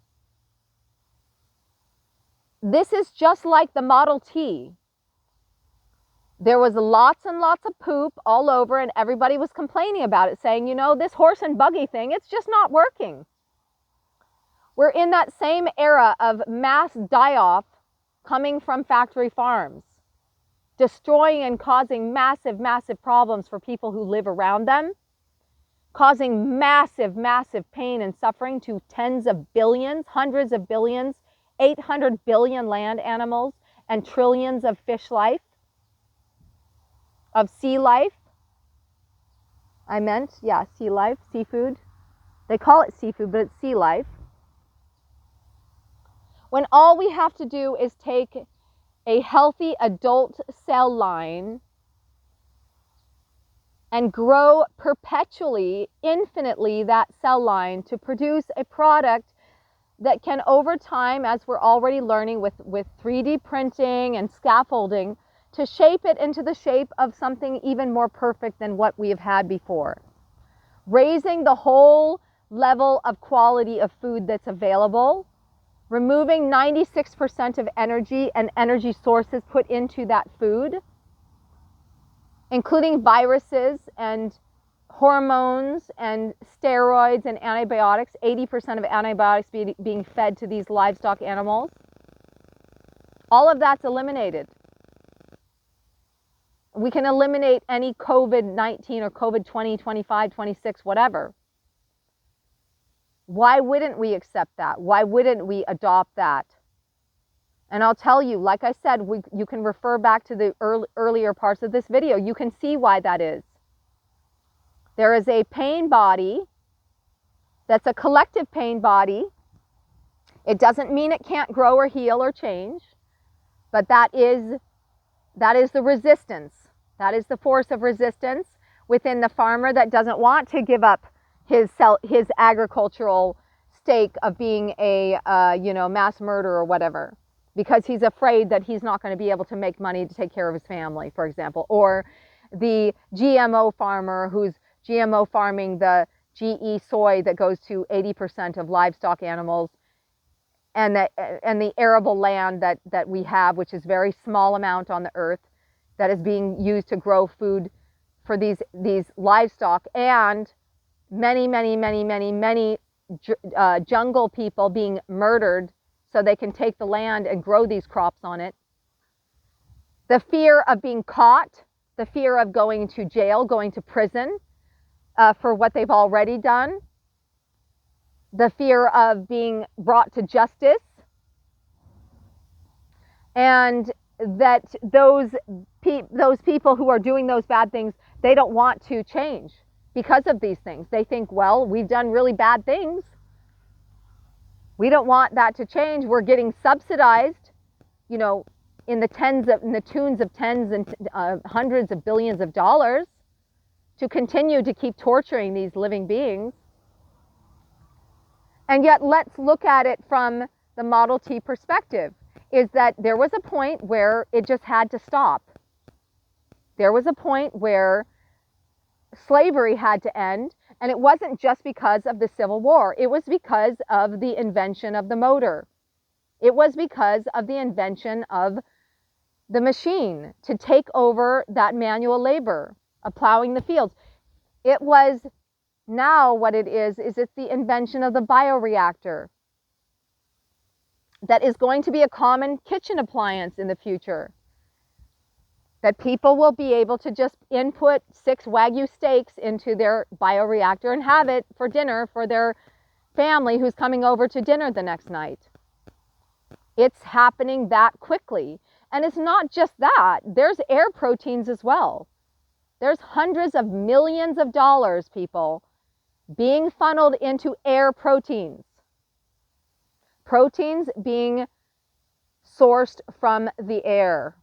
Speaker 1: this is just like the Model T. There was lots and lots of poop all over, and everybody was complaining about it, saying, you know, this horse and buggy thing, it's just not working. We're in that same era of mass die-off coming from factory farms, destroying and causing massive, massive problems for people who live around them, causing massive, massive pain and suffering to tens of billions, hundreds of billions, 800 billion land animals, and trillions of fish life, of sea life. Sea life, seafood. They call it seafood, but it's sea life. When all we have to do is take a healthy adult cell line and grow perpetually, infinitely that cell line to produce a product that can, over time, as we're already learning with 3D printing and scaffolding, to shape it into the shape of something even more perfect than what we have had before. Raising the whole level of quality of food that's available, removing 96% of energy and energy sources put into that food, including viruses and hormones and steroids and antibiotics, 80% of antibiotics being fed to these livestock animals. All of that's eliminated. We can eliminate any COVID-19 or COVID-20, 25, 26, whatever. Why wouldn't we accept that? Why wouldn't we adopt that? And I'll tell you, like I said, you can refer back to the earlier parts of this video. You can see why that is. There is a pain body that's a collective pain body. It doesn't mean it can't grow or heal or change, but that is the resistance. That is the force of resistance within the farmer that doesn't want to give up his agricultural stake of being a mass murderer or whatever, because he's afraid that he's not going to be able to make money to take care of his family, for example. Or the GMO farmer who's GMO farming the GE soy that goes to 80% of livestock animals, and the arable land that we have, which is very small amount on the earth, that is being used to grow food for these livestock, and many jungle people being murdered so they can take the land and grow these crops on it. The fear of being caught, the fear of going to jail, going to prison for what they've already done, the fear of being brought to justice, and that those people who are doing those bad things, they don't want to change because of these things. They think, well, we've done really bad things. We don't want that to change. We're getting subsidized, you know, in the tunes of tens and hundreds of billions of dollars to continue to keep torturing these living beings. And yet let's look at it from the Model T perspective, is that there was a point where it just had to stop. There was a point where slavery had to end, and it wasn't just because of the Civil War. It was because of the invention of the motor. It was because of the invention of the machine to take over that manual labor of plowing the fields. It was now what it is it's the invention of the bioreactor that is going to be a common kitchen appliance in the future. That people will be able to just input 6 Wagyu steaks into their bioreactor and have it for dinner for their family who's coming over to dinner the next night. It's happening that quickly. And it's not just that. There's air proteins as well. There's hundreds of millions of dollars, people, being funneled into air proteins. Proteins being sourced from the air.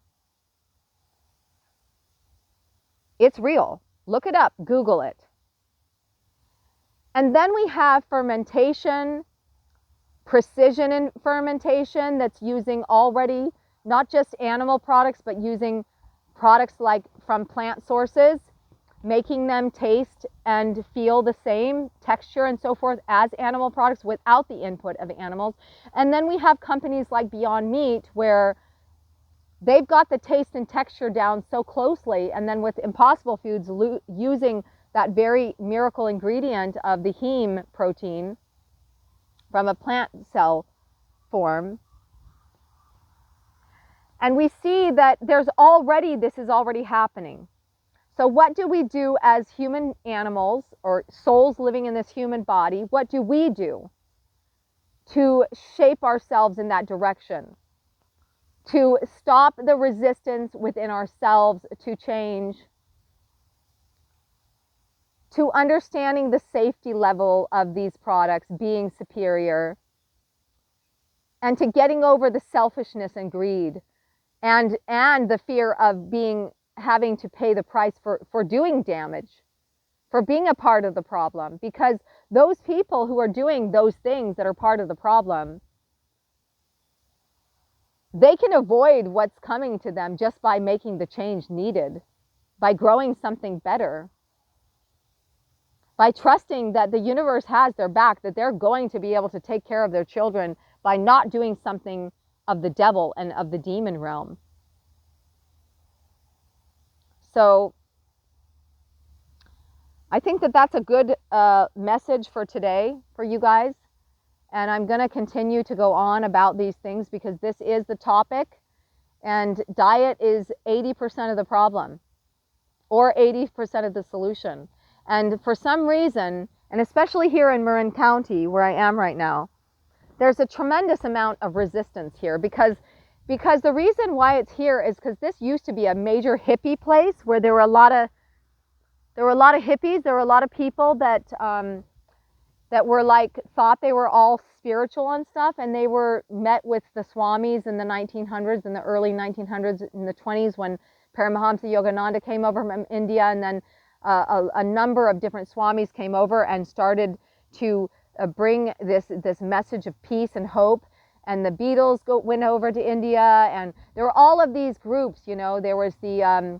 Speaker 1: It's real. Look it up. Google it. And then we have fermentation, precision in fermentation that's using already not just animal products, but using products like from plant sources, making them taste and feel the same texture and so forth as animal products without the input of animals. And then we have companies like Beyond Meat where they've got the taste and texture down so closely, and then with Impossible Foods using that very miracle ingredient of the heme protein from a plant cell form. And we see that this is already happening. So what do we do as human animals or souls living in this human body? What do we do to shape ourselves in that direction? To stop the resistance within ourselves to change, to understanding the safety level of these products being superior, and to getting over the selfishness and greed and the fear of having to pay the price for doing damage, for being a part of the problem. Because those people who are doing those things that are part of the problem, they can avoid what's coming to them just by making the change needed, by growing something better, by trusting that the universe has their back, that they're going to be able to take care of their children by not doing something of the devil and of the demon realm. So I think that that's a good message for today for you guys. And I'm going to continue to go on about these things because this is the topic. And diet is 80% of the problem or 80% of the solution. And for some reason, and especially here in Marin County where I am right now, there's a tremendous amount of resistance here because the reason why it's here is because this used to be a major hippie place where there were a lot of hippies. There were a lot of people that were thought they were all spiritual and stuff, and they were met with the swamis in the 1900s, in the early 1900s, in the 20s when Paramahamsa Yogananda came over from India, and then a number of different swamis came over and started to bring this message of peace and hope. And the Beatles went over to India, and there were all of these groups. You know, there was the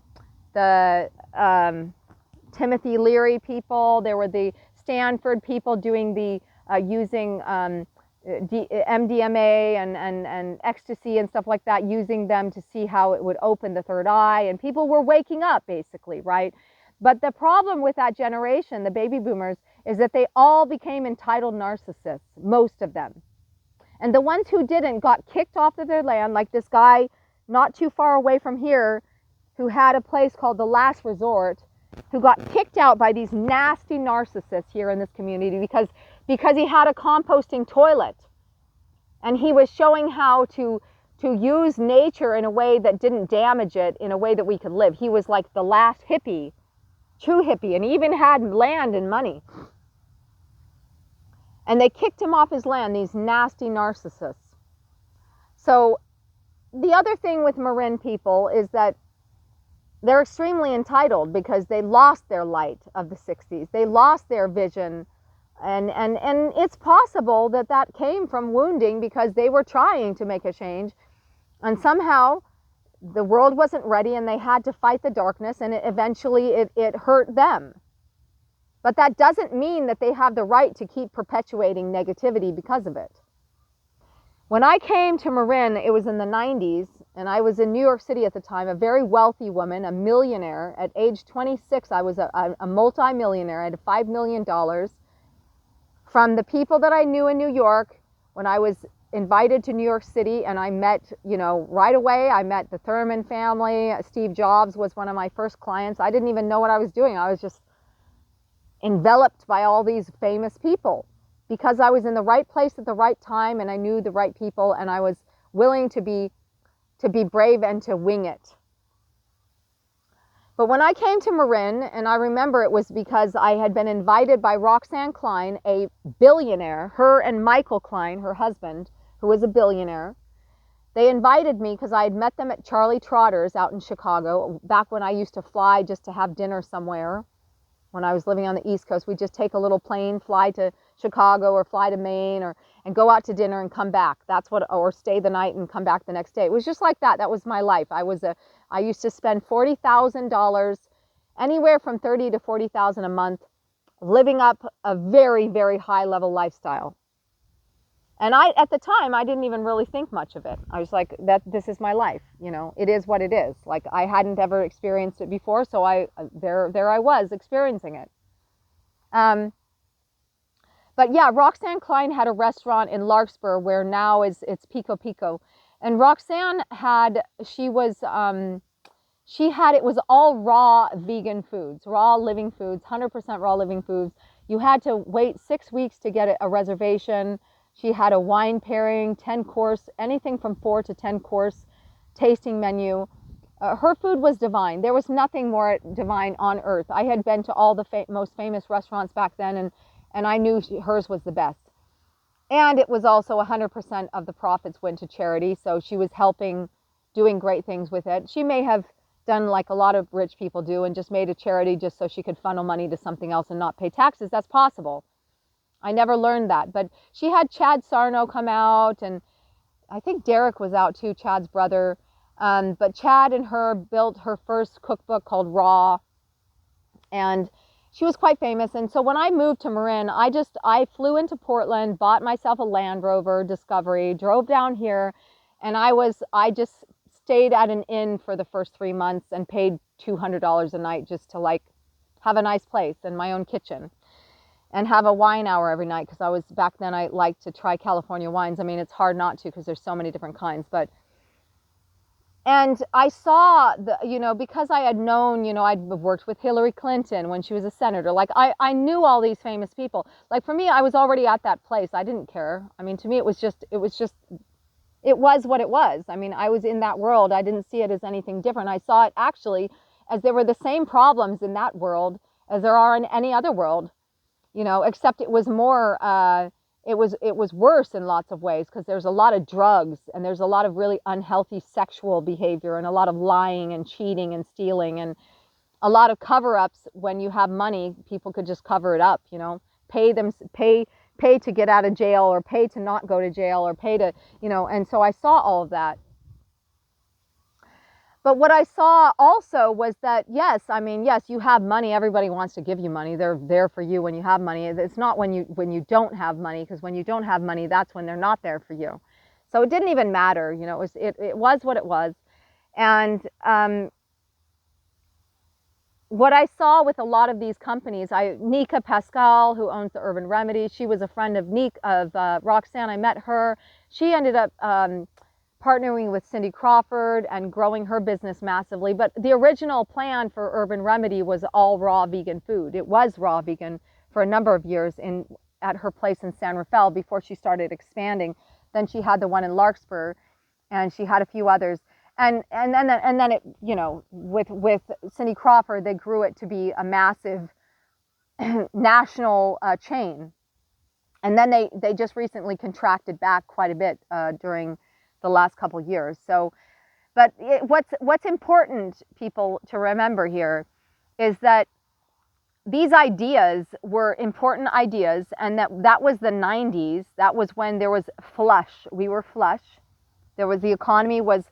Speaker 1: Timothy Leary people. There were the Stanford people doing the using MDMA and ecstasy and stuff like that, using them to see how it would open the third eye, and people were waking up basically, right? But the problem with that generation, the baby boomers, is that they all became entitled narcissists, most of them. And the ones who didn't got kicked off of their land, like this guy not too far away from here who had a place called The Last Resort, who got kicked out by these nasty narcissists here in this community because he had a composting toilet. And he was showing how to use nature in a way that didn't damage it, in a way that we could live. He was like the last hippie, true hippie, and he even had land and money. And they kicked him off his land, these nasty narcissists. So the other thing with Marin people is that they're extremely entitled because they lost their light of the 60s. They lost their vision. And it's possible that that came from wounding because they were trying to make a change. And somehow the world wasn't ready and they had to fight the darkness, and eventually it hurt them. But that doesn't mean that they have the right to keep perpetuating negativity because of it. When I came to Marin, it was in the 90s, and I was in New York City at the time, a very wealthy woman, a millionaire. At age 26, I was a multi-millionaire. I had $5 million from the people that I knew in New York. When I was invited to New York City, and I met, right away, I met the Thurman family. Steve Jobs was one of my first clients. I didn't even know what I was doing. I was just enveloped by all these famous people because I was in the right place at the right time, and I knew the right people, and I was willing to be brave and to wing it. But when I came to Marin, and I remember it was because I had been invited by Roxanne Klein, a billionaire, her and Michael Klein, her husband, who was a billionaire. They invited me because I had met them at Charlie Trotter's out in Chicago, back when I used to fly just to have dinner somewhere. When I was living on the East Coast, we'd just take a little plane, fly to Chicago or fly to Maine, and go out to dinner and come back. Or stay the night and come back the next day. It was just like that. That was my life. I used to spend $40,000, anywhere from $30,000 to $40,000 a month, living up a very, very high level lifestyle. And at the time, I didn't even really think much of it. I was like, this is my life. It is what it is. Like, I hadn't ever experienced it before, so there I was experiencing it. But yeah, Roxanne Klein had a restaurant in Larkspur where now it's Pico Pico. And Roxanne it was all raw vegan foods, raw living foods, 100% raw living foods. You had to wait 6 weeks to get a reservation. She had a wine pairing, 10 course, anything from 4 to 10 course tasting menu. Her food was divine. There was nothing more divine on earth. I had been to all the most famous restaurants back then, and I knew hers was the best. And it was also 100% of the profits went to charity. So she was helping, doing great things with it. She may have done like a lot of rich people do and just made a charity just so she could funnel money to something else and not pay taxes. That's possible. I never learned that. But she had Chad Sarno come out, and I think Derek was out too, Chad's brother. But Chad and her built her first cookbook called Raw, and she was quite famous. And so when I moved to Marin, I flew into Portland, bought myself a Land Rover Discovery, drove down here, and I just stayed at an inn for the first 3 months and paid $200 a night just to like have a nice place and my own kitchen and have a wine hour every night, because back then I liked to try California wines. I mean, it's hard not to because there's so many different kinds, and I saw because I had known, I'd worked with Hillary Clinton when she was a senator. Like I knew all these famous people. Like for me, I was already at that place. I didn't care. I mean, to me, it was what it was. I mean, I was in that world. I didn't see it as anything different. I saw it actually as there were the same problems in that world as there are in any other world, except it was more, it was worse in lots of ways, because there's a lot of drugs and there's a lot of really unhealthy sexual behavior and a lot of lying and cheating and stealing and a lot of cover-ups. When you have money, people could just cover it up, pay to get out of jail, or pay to not go to jail, or pay to, and so I saw all of that. But what I saw also was that, yes, you have money. Everybody wants to give you money. They're there for you when you have money. It's not when you don't have money, because when you don't have money, that's when they're not there for you. So it didn't even matter. It was what it was. And what I saw with a lot of these companies, Nika Pascal, who owns the Urban Remedy, she was a friend of Roxanne. I met her. She ended up partnering with Cindy Crawford and growing her business massively. But the original plan for Urban Remedy was all raw vegan food. It was raw vegan for a number of years at her place in San Rafael before she started expanding. Then she had the one in Larkspur, and she had a few others. And then it, with Cindy Crawford, they grew it to be a massive national chain. And then they just recently contracted back quite a bit during the last couple years. So, but what's important, people, to remember here is that these ideas were important ideas, and that was the 90s. That was when there was flush. We were flush. There was, the economy was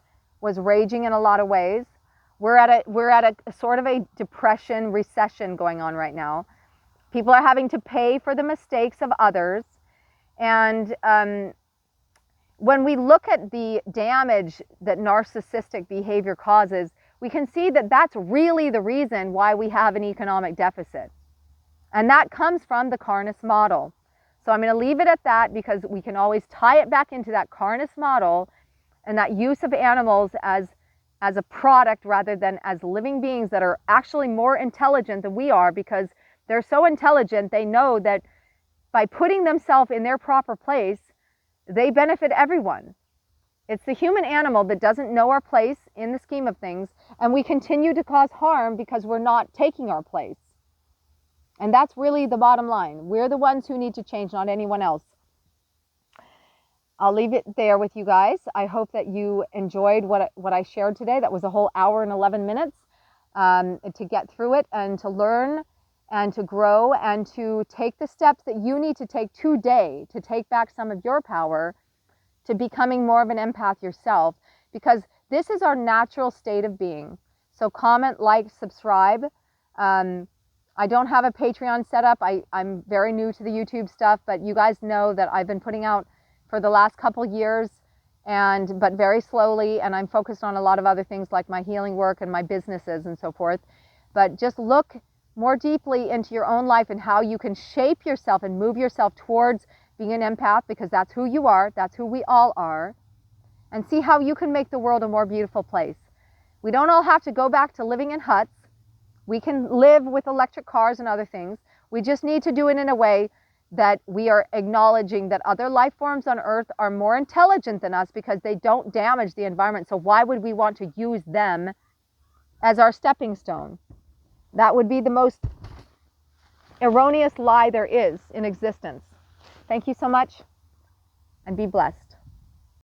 Speaker 1: raging in a lot of ways. We're at a sort of a depression, recession going on right now. People are having to pay for the mistakes of others. And when we look at the damage that narcissistic behavior causes, we can see that that's really the reason why we have an economic deficit. And that comes from the Carnus model. So I'm going to leave it at that, because we can always tie it back into that Carnus model and that use of animals as a product rather than as living beings that are actually more intelligent than we are, because they're so intelligent, they know that by putting themselves in their proper place, they benefit everyone. It's the human animal that doesn't know our place in the scheme of things, and we continue to cause harm because we're not taking our place. And that's really the bottom line. We're the ones who need to change, not anyone else. I'll leave it there with you guys. I hope that you enjoyed what I shared today. That was a whole hour and 11 minutes to get through it and to learn and to grow and to take the steps that you need to take today to take back some of your power to becoming more of an empath yourself, because this is our natural state of being. So comment, like, subscribe. I don't have a Patreon set up. I'm very new to the YouTube stuff, but you guys know that I've been putting out for the last couple years, but very slowly, and I'm focused on a lot of other things like my healing work and my businesses and so forth. But just look more deeply into your own life and how you can shape yourself and move yourself towards being an empath, because that's who you are, that's who we all are, and see how you can make the world a more beautiful place. We don't all have to go back to living in huts. We can live with electric cars and other things. We just need to do it in a way that we are acknowledging that other life forms on Earth are more intelligent than us because they don't damage the environment. So why would we want to use them as our stepping stone? That would be the most erroneous lie there is in existence. Thank you so much, and be blessed.